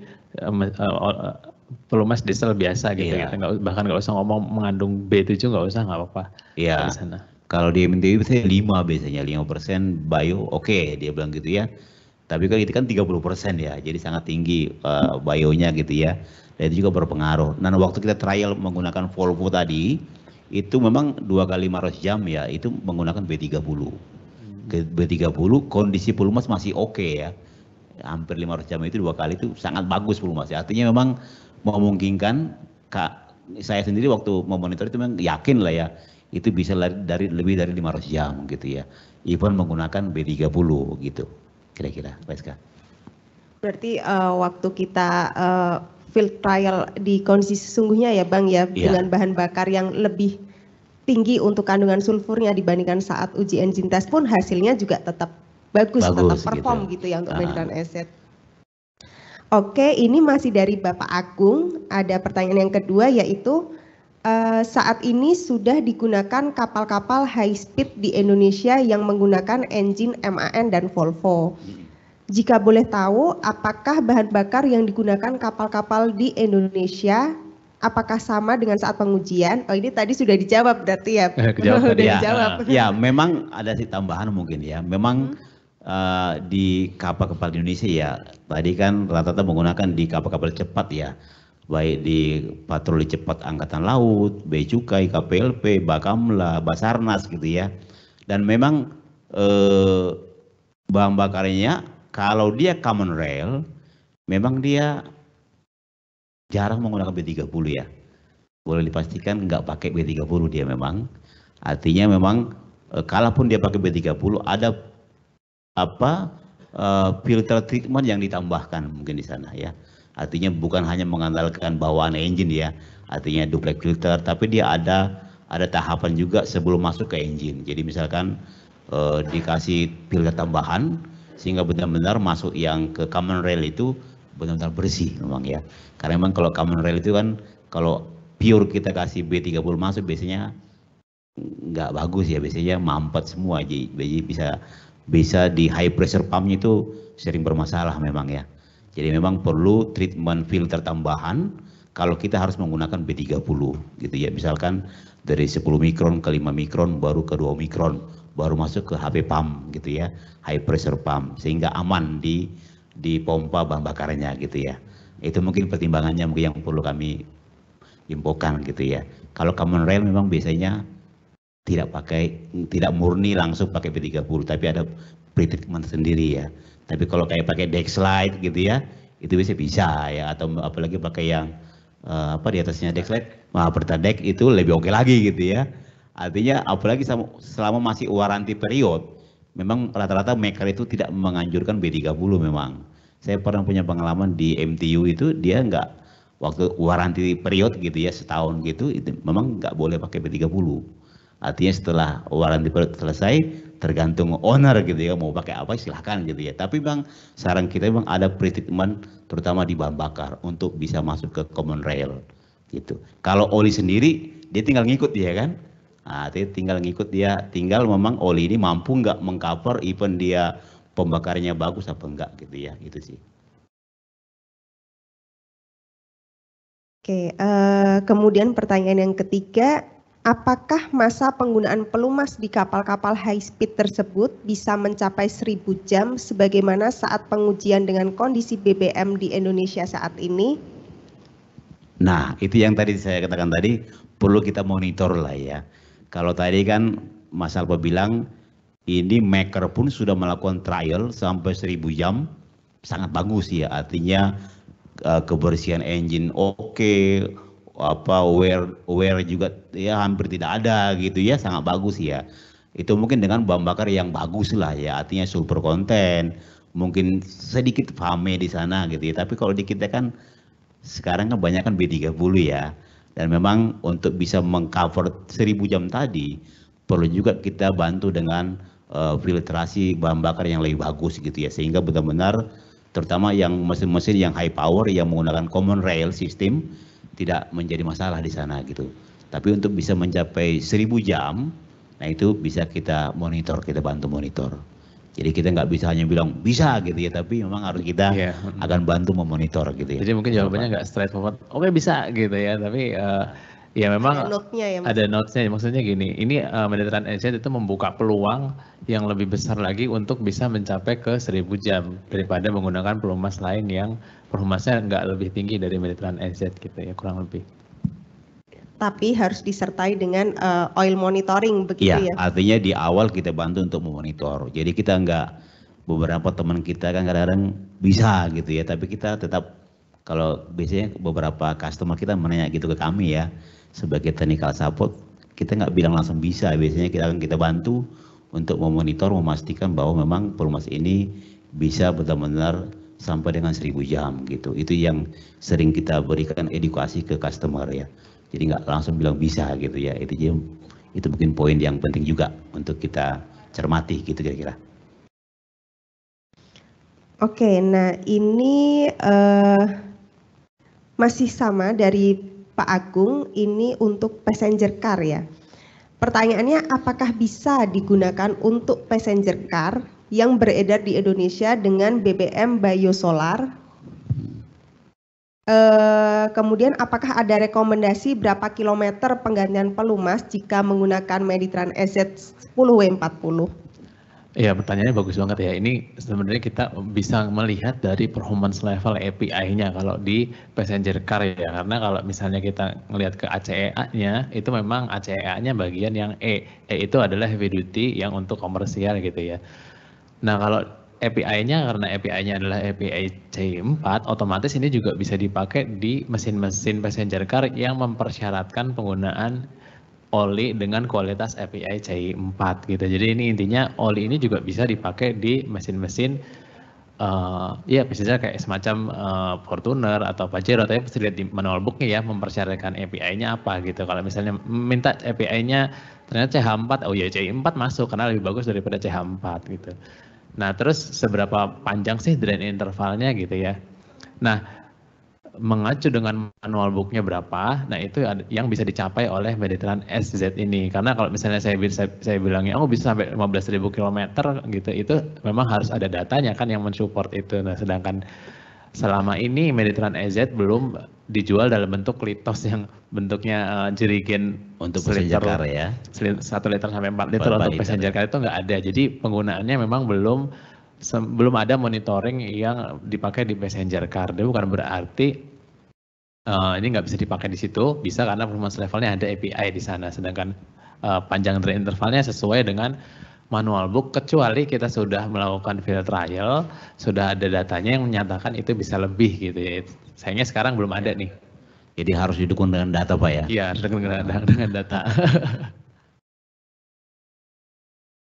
pelumas diesel biasa gitu. Iya. Bahkan nggak usah ngomong mengandung B7, nggak usah, nggak apa-apa. Iya. Di sana. Kalau di MNTU biasanya 5 biasanya, 5% bio, oke, dia bilang gitu ya. Tapi kan itu kan 30% ya, jadi sangat tinggi bionya gitu ya. Dan itu juga berpengaruh. Nah, waktu kita trial menggunakan Volvo tadi, itu memang 2 kali 500 jam ya, itu menggunakan B30. B30 kondisi pelumas masih oke ya. Hampir 500 jam itu 2 kali itu sangat bagus pelumas ya. Artinya memang memungkinkan, saya sendiri waktu memonitor itu memang yakin lah ya, itu bisa lebih dari 500 jam gitu ya. Even menggunakan B30 gitu. Kira-kira, Reska. Berarti waktu kita field trial di kondisi sesungguhnya ya Bang ya, dengan bahan bakar yang lebih tinggi untuk kandungan sulfurnya dibandingkan saat uji engine test pun hasilnya juga tetap bagus tetap perform gitu ya untuk Meditran SZ. Oke, ini masih dari Bapak Agung. Ada pertanyaan yang kedua yaitu saat ini sudah digunakan kapal-kapal high speed di Indonesia yang menggunakan engine MAN dan Volvo. Jika boleh tahu, apakah bahan bakar yang digunakan kapal-kapal di Indonesia apakah sama dengan saat pengujian? Oh, ini tadi sudah dijawab berarti ya. Kejawab tadi. Sudah dijawab. Ya, memang ada sih tambahan mungkin ya. Memang di kapal-kapal di Indonesia ya, tadi kan rata-rata menggunakan di kapal-kapal cepat ya, baik di patroli cepat Angkatan Laut, Bea Cukai, KPLP, Bakamla, Basarnas gitu ya. Dan memang bahan bakarnya kalau dia common rail, memang dia jarang menggunakan B30 ya. Boleh dipastikan nggak pakai B30 dia memang. Artinya memang kalaupun dia pakai B30 ada filter treatment yang ditambahkan mungkin di sana ya. Artinya bukan hanya mengandalkan bawaan engine ya. Artinya duplex filter, tapi dia ada tahapan juga sebelum masuk ke engine. Jadi misalkan dikasih filter tambahan sehingga benar-benar masuk yang ke common rail itu benar-benar bersih memang ya. Karena memang kalau common rail itu kan kalau pure kita kasih B30 masuk biasanya nggak bagus ya, biasanya mampet semua, jadi bisa di high pressure pumpnya itu sering bermasalah memang ya. Jadi memang perlu treatment filter tambahan kalau kita harus menggunakan B30 gitu ya. Misalkan dari 10 mikron ke 5 mikron baru ke 2 mikron baru masuk ke HP pump gitu ya, high pressure pump, sehingga aman di pompa bahan bakarnya gitu ya. Itu mungkin pertimbangannya mungkin yang perlu kami infokan gitu ya. Kalau common rail memang biasanya tidak murni langsung pakai B30, tapi ada pretreatment sendiri ya. Tapi kalau kayak pakai deck slide gitu ya, itu bisa ya, atau apalagi pakai yang di atasnya deck slide, Pertadex itu lebih oke lagi gitu ya. Artinya apalagi selama masih warranty period, memang rata-rata maker itu tidak menganjurkan B30 memang. Saya pernah punya pengalaman di MTU itu, dia nggak, waktu warranty period gitu ya, setahun gitu, itu memang nggak boleh pakai B30. Artinya setelah warranty period selesai, tergantung owner gitu ya, mau pakai apa silahkan gitu ya. Tapi bang, saran kita memang ada pretreatment terutama di bahan bakar untuk bisa masuk ke common rail gitu. Kalau oli sendiri, dia tinggal ngikut dia kan. Nah, tinggal ngikut dia, tinggal memang oli ini mampu nggak mengcover even dia pembakarnya bagus apa enggak gitu ya, itu sih. Oke, kemudian pertanyaan yang ketiga, apakah masa penggunaan pelumas di kapal-kapal high speed tersebut bisa mencapai 1000 jam sebagaimana saat pengujian dengan kondisi BBM di Indonesia saat ini? Nah, itu yang tadi saya katakan tadi, perlu kita monitor lah ya. Kalau tadi kan Mas Alpa bilang, ini maker pun sudah melakukan trial sampai 1000 jam, sangat bagus ya. Artinya kebersihan engine oke, wear juga ya hampir tidak ada gitu ya, sangat bagus ya. Itu mungkin dengan bahan bakar yang bagus lah ya, artinya sulfur content, mungkin sedikit fame di sana gitu ya. Tapi kalau di kita kan sekarang kan banyak kan B30 ya. Dan memang untuk bisa mengcover 1000 jam tadi, perlu juga kita bantu dengan filtrasi bahan bakar yang lebih bagus gitu ya. Sehingga benar-benar terutama yang mesin-mesin yang high power yang menggunakan common rail system tidak menjadi masalah di sana gitu. Tapi untuk bisa mencapai 1000 jam, nah itu bisa kita monitor, kita bantu monitor. Jadi kita nggak bisa hanya bilang bisa gitu ya, tapi memang harus kita akan bantu memonitor gitu ya. Jadi mungkin jawabannya nggak straightforward, oke bisa gitu ya, tapi ya memang ada note-nya ya, Mas. Ada notes-nya, maksudnya gini, ini Mediterranean Engine itu membuka peluang yang lebih besar lagi untuk bisa mencapai ke 1000 jam daripada menggunakan pelumas lain yang pelumasnya nggak lebih tinggi dari Mediterranean Engine gitu ya, kurang lebih. Tapi harus disertai dengan oil monitoring begitu ya? Artinya di awal kita bantu untuk memonitor. Jadi kita nggak, beberapa teman kita kan kadang-kadang bisa gitu ya, tapi kita tetap, kalau biasanya beberapa customer kita menanya gitu ke kami ya, sebagai technical support, kita nggak bilang langsung bisa, biasanya kita bantu untuk memonitor, memastikan bahwa memang pelumas ini bisa benar-benar sampai dengan 1000 jam gitu. Itu yang sering kita berikan edukasi ke customer ya. Jadi nggak langsung bilang bisa gitu ya. Itu mungkin poin yang penting juga untuk kita cermati gitu kira-kira. Oke, nah ini masih sama dari Pak Agung, ini untuk passenger car ya. Pertanyaannya, apakah bisa digunakan untuk passenger car yang beredar di Indonesia dengan BBM biosolar? Kemudian apakah ada rekomendasi berapa kilometer penggantian pelumas jika menggunakan Meditran EZ 10W40? Iya, pertanyaannya bagus banget ya. Ini sebenarnya kita bisa melihat dari performance level API-nya kalau di passenger car ya. Karena kalau misalnya kita ngelihat ke ACEA-nya, itu memang ACEA-nya bagian yang E. E itu adalah heavy duty yang untuk komersial gitu ya. Nah, kalau API-nya karena API-nya adalah API C4, otomatis ini juga bisa dipakai di mesin-mesin passenger car yang mempersyaratkan penggunaan oli dengan kualitas API C4 gitu. Jadi ini intinya oli ini juga bisa dipakai di mesin-mesin ya misalnya kayak semacam Fortuner atau Pajero, tapi pasti lihat di manual booknya ya mempersyaratkan API-nya apa gitu. Kalau misalnya minta API-nya ternyata CH4, oh ya C4 masuk karena lebih bagus daripada CH4 gitu. Nah terus seberapa panjang sih drain intervalnya gitu ya. Nah mengacu dengan manual booknya berapa, nah itu yang bisa dicapai oleh Meditran SZ ini. Karena kalau misalnya saya bilangnya, oh bisa sampai 15.000 km gitu, itu memang harus ada datanya kan yang mensupport itu. Nah sedangkan selama ini Meditran SZ belum dijual dalam bentuk litos yang bentuknya jerigen untuk passenger car ya. 1 liter sampai 4 liter untuk passenger car itu nggak ada. Jadi penggunaannya memang belum ada monitoring yang dipakai di passenger car. Dia bukan berarti ini nggak bisa dipakai di situ, bisa karena performance levelnya ada API di sana. Sedangkan panjang drain intervalnya sesuai dengan manual book, kecuali kita sudah melakukan field trial, sudah ada datanya yang menyatakan itu bisa lebih gitu ya. Sayangnya sekarang belum ada nih. Jadi harus didukung dengan data Pak ya? Iya, dengan data.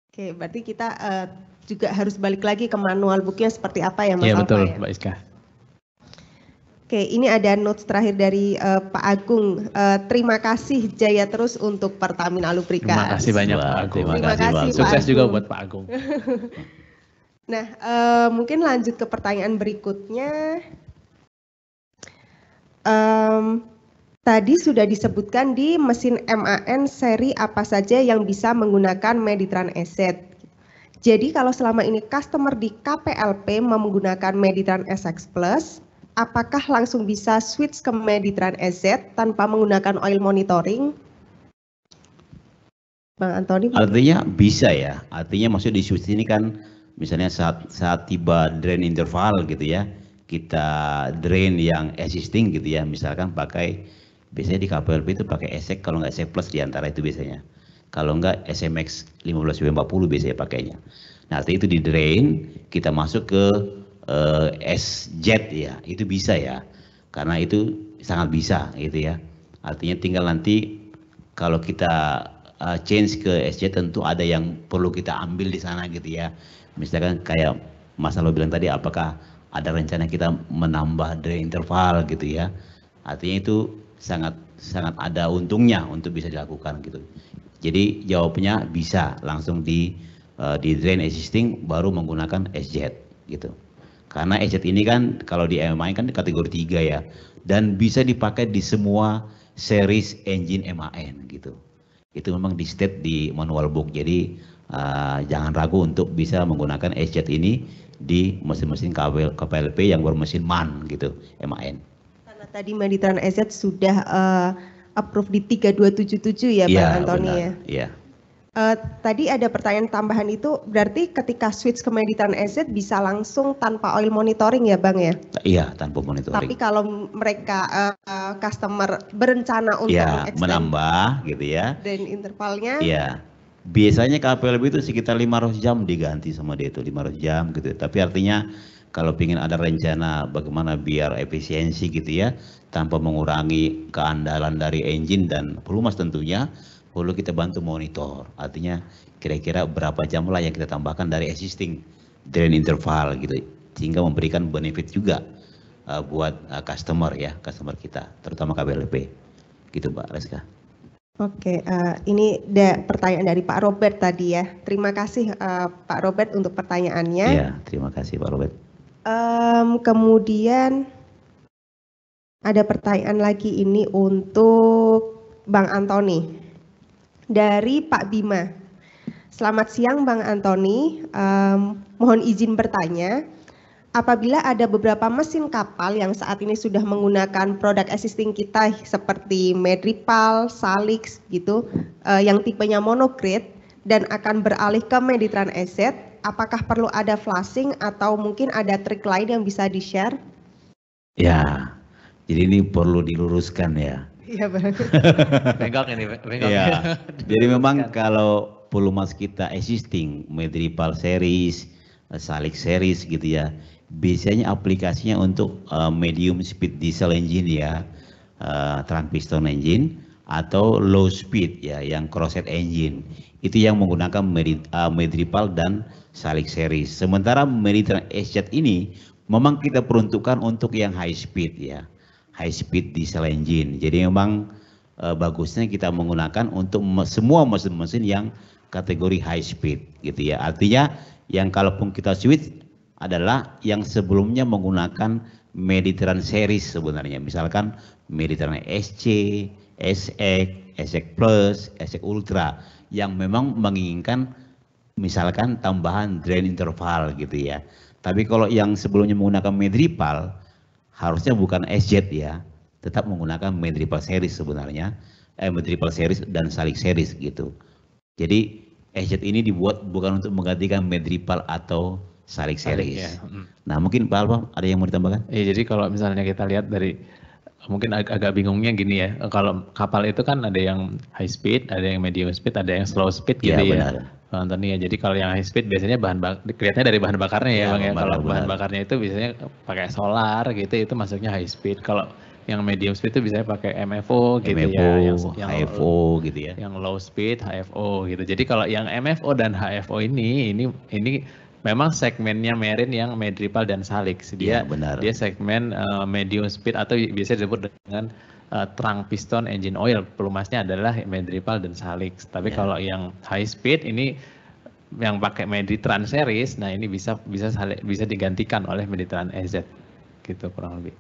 Oke, berarti kita juga harus balik lagi ke manual booknya seperti apa ya Mas Iya Alfa betul ya? Mbak Iska. Oke, ini ada notes terakhir dari Pak Agung. Terima kasih Jaya terus untuk Pertamina Lubricants. Terima kasih banyak Pak Agung. Terima kasih Pak Sukses Agung. juga buat Pak Agung. Nah, mungkin lanjut ke pertanyaan berikutnya. Tadi sudah disebutkan di mesin MAN seri apa saja yang bisa menggunakan Meditran EZ. Jadi kalau selama ini customer di KPLP menggunakan Meditran SX Plus, apakah langsung bisa switch ke Meditran EZ tanpa menggunakan oil monitoring? Bang Antoni? Artinya bisa ya, artinya maksud di switch ini kan misalnya saat tiba drain interval gitu ya, kita drain yang existing gitu ya, misalkan pakai, biasanya di KPLP itu pakai ESEC, kalau nggak ESEC Plus diantara itu biasanya. Kalau nggak SMX 15W40 biasanya pakainya. Nah artinya itu di drain, kita masuk ke SZ ya, itu bisa ya, karena itu sangat bisa gitu ya. Artinya tinggal nanti kalau kita change ke SZ tentu ada yang perlu kita ambil di sana gitu ya. Misalkan kayak Mas Alo bilang tadi, apakah ada rencana kita menambah drain interval gitu ya. Artinya itu sangat ada untungnya untuk bisa dilakukan gitu. Jadi jawabnya bisa langsung di drain existing baru menggunakan SZ gitu. Karena SZ ini kan kalau di MAN kan kategori 3 ya, dan bisa dipakai di semua series engine MAN gitu. Itu memang di state di manual book, jadi jangan ragu untuk bisa menggunakan SZ ini di mesin-mesin KPLP yang bermesin MAN gitu, MAN. Karena tadi Meditran EZ sudah approve di 3277 ya Bang Antoni ya? Iya. Tadi ada pertanyaan tambahan itu, berarti ketika switch ke Meditran EZ bisa langsung tanpa oil monitoring ya Bang ya? Iya, tanpa monitoring. Tapi kalau mereka customer berencana untuk menambah gitu ya. Dan intervalnya? Iya. Biasanya KPLP itu sekitar 500 jam diganti sama dia itu, 500 jam gitu. Tapi artinya kalau ingin ada rencana bagaimana biar efisiensi gitu ya, tanpa mengurangi keandalan dari engine dan pelumas tentunya, perlu kita bantu monitor. Artinya kira-kira berapa jam lah yang kita tambahkan dari existing drain interval gitu, sehingga memberikan benefit juga buat customer ya, customer kita, terutama KPLP. Gitu Mbak Reska. Oke, ini ada pertanyaan dari Pak Robert tadi ya. Terima kasih Pak Robert untuk pertanyaannya. Iya, terima kasih Pak Robert. Kemudian ada pertanyaan lagi ini untuk Bang Antoni dari Pak Bima. Selamat siang Bang Antoni, mohon izin bertanya, apabila ada beberapa mesin kapal yang saat ini sudah menggunakan produk existing kita seperti Medripal, Salix gitu, yang tipenya monograde dan akan beralih ke Meditran EZ, apakah perlu ada flashing atau mungkin ada trik lain yang bisa di-share? Ya, jadi ini perlu diluruskan ya. Iya Bang. Bengkok ini, bengkok. Ya, jadi memang kalau pelumas kita existing, Medripal series, Salix series gitu ya, biasanya aplikasinya untuk medium speed diesel engine ya, trans piston engine, atau low speed ya, yang crosshead engine. Itu yang menggunakan Medripal dan Salix series. Sementara Meditran SZ ini memang kita peruntukkan untuk yang high speed ya, high speed diesel engine. Jadi memang bagusnya kita menggunakan untuk semua mesin-mesin yang kategori high speed gitu ya. Artinya yang kalaupun kita switch adalah yang sebelumnya menggunakan Meditran series sebenarnya. Misalkan Meditran SC, SX, SX Plus, SX Ultra yang memang menginginkan misalkan tambahan drain interval gitu ya. Tapi kalau yang sebelumnya menggunakan Medripal harusnya bukan SZ ya, tetap menggunakan Medripal series sebenarnya, Medripal series dan Salix series gitu. Jadi SZ ini dibuat bukan untuk menggantikan Medripal atau Salix series. Ya. Nah mungkin Pak Alfa ada yang mau ditambahkan? Iya, jadi kalau misalnya kita lihat dari mungkin agak bingungnya gini ya, kalau kapal itu kan ada yang high speed, ada yang medium speed, ada yang slow speed gitu ya. Benar. Bang Antoni ya, jadi kalau yang high speed biasanya kelihatannya dari bahan bakarnya ya, Bang ya. Kalau bahan bakarnya itu biasanya pakai solar gitu, itu masuknya high speed. Kalau yang medium speed itu biasanya pakai MFO gitu ya, yang HFO gitu ya. Yang low speed HFO gitu. Jadi kalau yang MFO dan HFO ini memang segmennya Marine yang Medripal dan Salix. Dia segmen medium speed atau biasa disebut dengan trunk piston engine oil. Pelumasnya adalah Medripal dan Salix. Tapi kalau yang high speed ini yang pakai Meditran series, nah ini bisa digantikan oleh Meditran EZ gitu kurang lebih.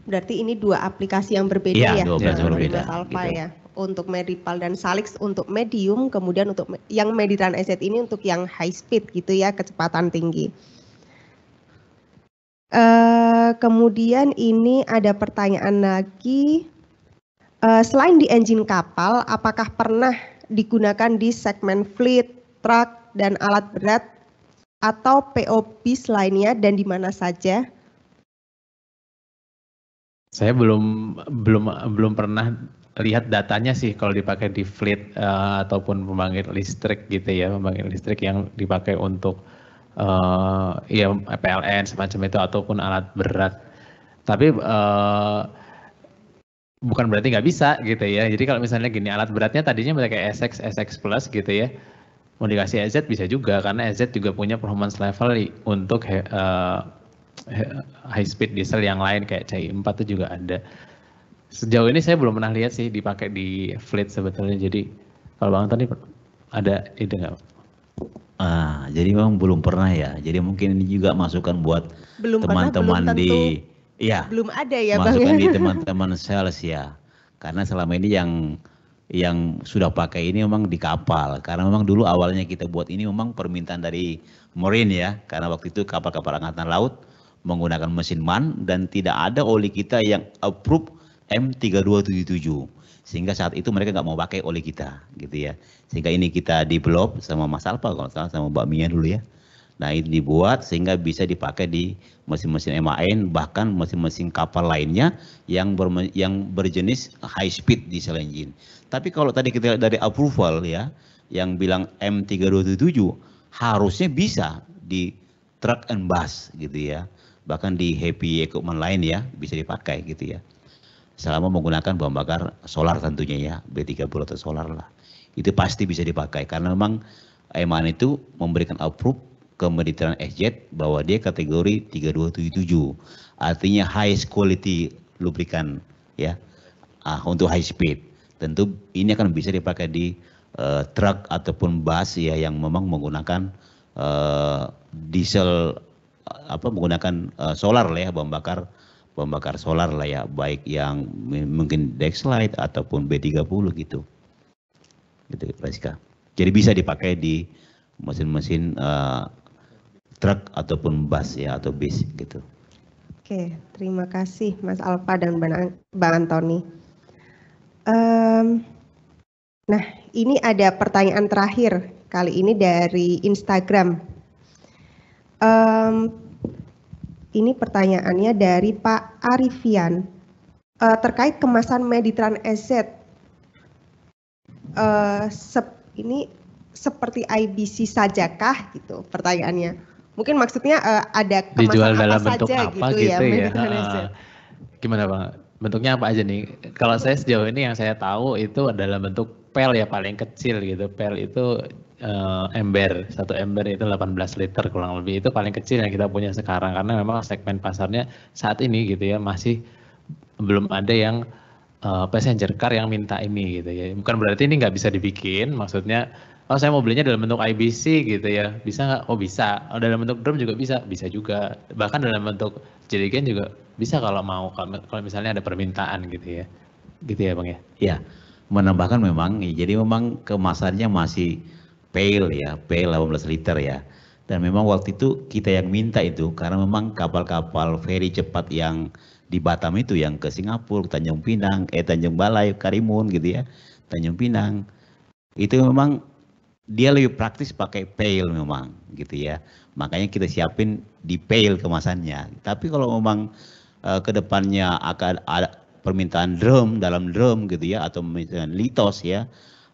Berarti ini dua aplikasi yang berbeda ya? Dua aplikasi berbeda. Alpha gitu. Ya. Untuk Medripal dan Salix untuk medium, kemudian untuk yang Meditran EZ ini untuk yang high speed gitu ya, kecepatan tinggi. Kemudian ini ada pertanyaan lagi, selain di engine kapal, apakah pernah digunakan di segmen fleet, truk, dan alat berat, atau POBs lainnya dan di mana saja? Saya belum pernah lihat datanya sih kalau dipakai di fleet ataupun pembangkit listrik gitu ya, pembangkit listrik yang dipakai untuk ya PLN semacam itu ataupun alat berat. Tapi bukan berarti nggak bisa gitu ya. Jadi kalau misalnya gini, alat beratnya tadinya pakai SX, SX Plus gitu ya, mau dikasih EZ bisa juga karena EZ juga punya performance level untuk high speed diesel yang lain kayak CI4 itu juga ada. Sejauh ini saya belum pernah lihat sih dipakai di fleet sebetulnya. Jadi kalau Bang Antoni ada ide nggak? Jadi memang belum pernah ya. Jadi mungkin ini juga masukan buat teman-teman di belum ada ya masukan Bang. di teman-teman sales ya. Karena selama ini yang sudah pakai ini memang di kapal. Karena memang dulu awalnya kita buat ini memang permintaan dari Marine ya. Karena waktu itu kapal-kapal angkatan laut menggunakan mesin MAN dan tidak ada oli kita yang approve M3277 sehingga saat itu mereka nggak mau pakai oli kita gitu ya, sehingga ini kita develop sama Mas Alfa kalau salah sama Mbak Mia dulu ya. Nah ini dibuat sehingga bisa dipakai di mesin-mesin MAN bahkan mesin-mesin kapal lainnya yang berjenis high speed diesel engine. Tapi kalau tadi kita lihat dari approval ya yang bilang M3277 harusnya bisa di truck and bus gitu ya, bahkan di heavy equipment lain ya bisa dipakai gitu ya, selama menggunakan bahan bakar solar tentunya ya, B30 atau solar lah, itu pasti bisa dipakai karena memang MAN itu memberikan approve ke Meditran SZ bahwa dia kategori 3277, artinya highest quality lubrikan ya, untuk high speed. Tentu ini akan bisa dipakai di truk ataupun bus ya yang memang menggunakan diesel menggunakan solar lah ya, bahan bakar solar lah ya, baik yang mungkin Dexlite ataupun B30 gitu. Gitu Rizka. Jadi bisa dipakai di mesin-mesin truk ataupun bus ya, atau bis gitu. Oke, terima kasih Mas Alfa dan Bang Antoni. Nah, ini ada pertanyaan terakhir kali ini dari Instagram. Ini pertanyaannya dari Pak Arifian terkait kemasan Meditran SZ. Ini seperti IBC sajakah gitu pertanyaannya. Mungkin maksudnya ada kemasan dijual apa dalam saja bentuk apa gitu ya. ya. Gimana Bang? Bentuknya apa aja nih? Kalau saya sejauh ini yang saya tahu itu adalah bentuk pel ya, paling kecil gitu. Pel itu ember, satu ember itu 18 liter kurang lebih, itu paling kecil yang kita punya sekarang, karena memang segmen pasarnya saat ini gitu ya masih belum ada yang passenger car yang minta ini gitu ya. Bukan berarti ini nggak bisa dibikin, maksudnya oh saya mau belinya dalam bentuk IBC gitu ya, bisa nggak? Oh bisa. Oh dalam bentuk drum juga bisa juga. Bahkan dalam bentuk jerigen juga bisa kalau mau, kalau misalnya ada permintaan gitu ya. Gitu ya Bang ya? Ya, menambahkan memang, jadi memang kemasannya masih pail ya, pail 18 liter ya. Dan memang waktu itu kita yang minta itu, karena memang kapal-kapal feri cepat yang di Batam itu, yang ke Singapura, Tanjung Pinang, Tanjung Balai, Karimun gitu ya, Tanjung Pinang, itu memang dia lebih praktis pakai pail memang gitu ya. Makanya kita siapin di pail kemasannya. Tapi kalau memang kedepannya akan ada permintaan drum, dalam drum gitu ya, atau misalnya litos ya,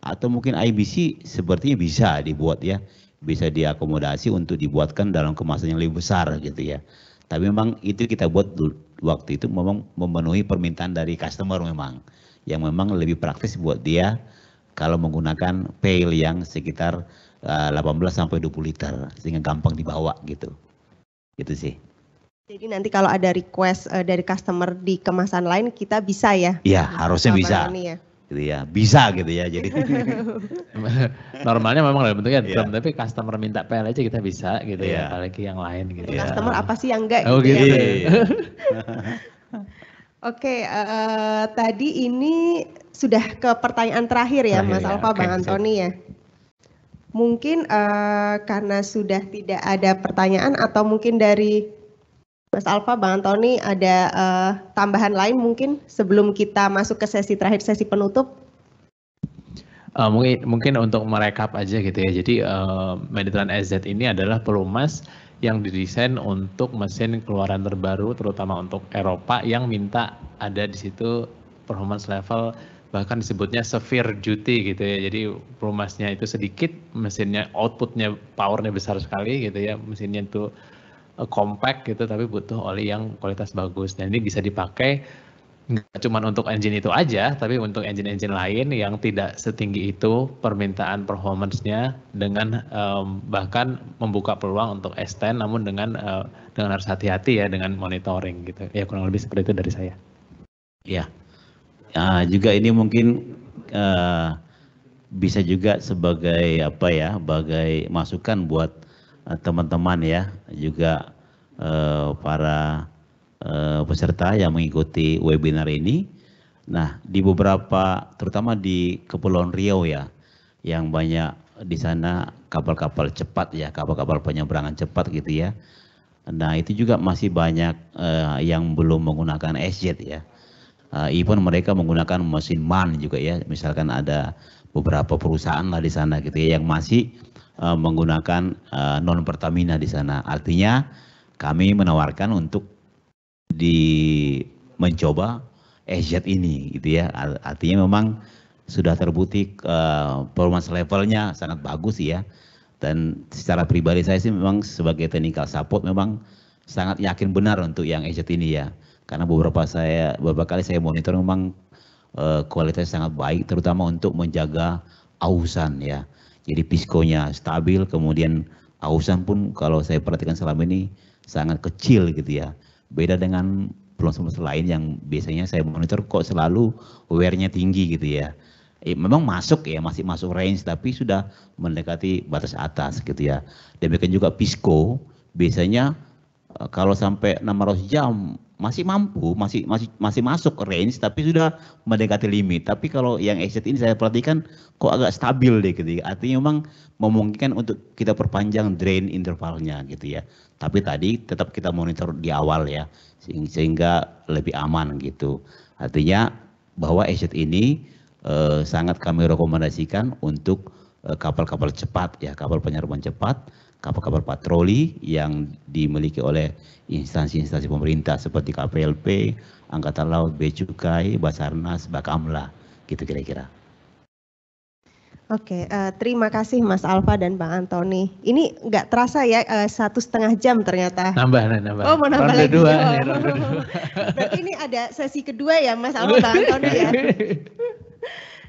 atau mungkin IBC sepertinya bisa dibuat ya, bisa diakomodasi untuk dibuatkan dalam kemasan yang lebih besar gitu ya. Tapi memang itu kita buat waktu itu memang memenuhi permintaan dari customer memang, yang memang lebih praktis buat dia kalau menggunakan pail yang sekitar 18 sampai 20 liter sehingga gampang dibawa gitu. Gitu sih. Jadi nanti kalau ada request dari customer di kemasan lain kita bisa ya? Iya, harusnya bisa. Ya. Gitu ya, bisa gitu ya. Jadi normalnya memang dalam bentuknya drum, tapi customer minta PL aja kita bisa gitu ya, Iya. apalagi yang lain gitu. Customer apa sih yang enggak Oh, gitu gitu. ya? Oke, tadi ini sudah ke pertanyaan terakhir ya, Mas Alfa, Oke, Bang Antoni ya. Mungkin karena sudah tidak ada pertanyaan, atau mungkin dari Mas Alfa, Bang Antoni ada tambahan lain mungkin sebelum kita masuk ke sesi terakhir, sesi penutup? Mungkin untuk merekap aja gitu ya. Jadi Meditran SZ ini adalah pelumas yang didesain untuk mesin keluaran terbaru, terutama untuk Eropa yang minta ada di situ performance level, bahkan disebutnya severe duty gitu ya. Jadi pelumasnya itu sedikit, mesinnya outputnya powernya besar sekali gitu ya. Mesinnya itu compact gitu, tapi butuh oli yang kualitas bagus. Dan ini bisa dipakai nggak cuma untuk engine itu aja, tapi untuk engine-engine lain yang tidak setinggi itu permintaan performance-nya, dengan bahkan membuka peluang untuk S10, namun dengan harus hati-hati ya dengan monitoring gitu. Ya kurang lebih seperti itu dari saya. Ya, juga ini mungkin bisa juga sebagai apa ya, sebagai masukan buat teman-teman ya, juga para peserta yang mengikuti webinar ini. Nah, di beberapa, terutama di Kepulauan Riau ya, yang banyak di sana kapal-kapal cepat ya, kapal-kapal penyeberangan cepat gitu ya. Nah, itu juga masih banyak yang belum menggunakan SZ ya. Even mereka menggunakan mesin MAN juga ya, misalkan ada beberapa perusahaan lah di sana gitu ya, yang masih menggunakan non Pertamina di sana. Artinya kami menawarkan untuk mencoba SZ ini gitu ya. Artinya memang sudah terbukti performance levelnya sangat bagus ya. Dan secara pribadi saya sih memang sebagai technical support memang sangat yakin benar untuk yang SZ ini ya. Karena beberapa kali saya monitor memang kualitasnya sangat baik, terutama untuk menjaga ausan ya. Jadi piskonya stabil, kemudian ausan pun kalau saya perhatikan selama ini sangat kecil gitu ya. Beda dengan pelumas lain yang biasanya saya monitor kok selalu wear-nya tinggi gitu ya. Memang masuk ya, masih masuk range, tapi sudah mendekati batas atas gitu ya. Demikian juga pisko, biasanya Kalau sampai 600 jam masih mampu, masih masuk range, tapi sudah mendekati limit. Tapi kalau yang EZ ini saya perhatikan kok agak stabil deh gitu. Artinya memang memungkinkan untuk kita perpanjang drain intervalnya gitu ya. Tapi tadi tetap kita monitor di awal ya, sehingga lebih aman gitu. Artinya bahwa EZ ini sangat kami rekomendasikan untuk kapal-kapal cepat ya, kapal penyerbuan cepat, kapal-kapal patroli yang dimiliki oleh instansi-instansi pemerintah seperti KPLP, Angkatan Laut, Bea Cukai, Basarnas, Bakamla, gitu kira-kira. Oke, terima kasih Mas Alfa dan Bang Antoni. Ini nggak terasa ya 1,5 jam ternyata. Nambah. Oh, mau nambah Ronde lagi. dua Oh. nih, ronde dua. Berarti ini ada sesi kedua ya Mas Alfa, Bang Antoni ya.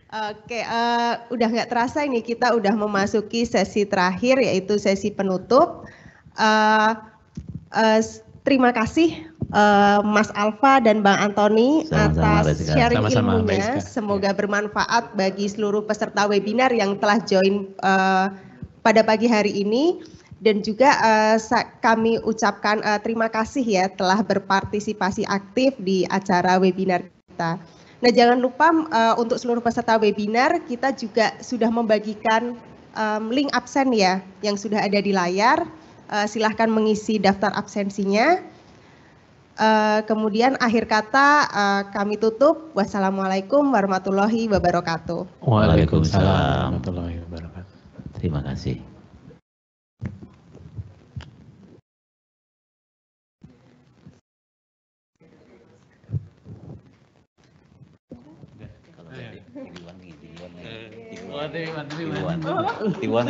Oke, udah nggak terasa ini kita udah memasuki sesi terakhir yaitu sesi penutup. Terima kasih Mas Alfa dan Bang Antoni Sama-sama, atas Rizka. sharing Sama-sama, ilmunya. Rizka. Semoga bermanfaat bagi seluruh peserta webinar yang telah join pada pagi hari ini. Dan juga kami ucapkan terima kasih ya telah berpartisipasi aktif di acara webinar kita. Nah, jangan lupa untuk seluruh peserta webinar kita juga sudah membagikan link absen ya yang sudah ada di layar. Silahkan mengisi daftar absensinya. Kemudian akhir kata kami tutup. Wassalamualaikum warahmatullahi wabarakatuh. Waalaikumsalam warahmatullahi wabarakatuh. Terima kasih. Tiwan.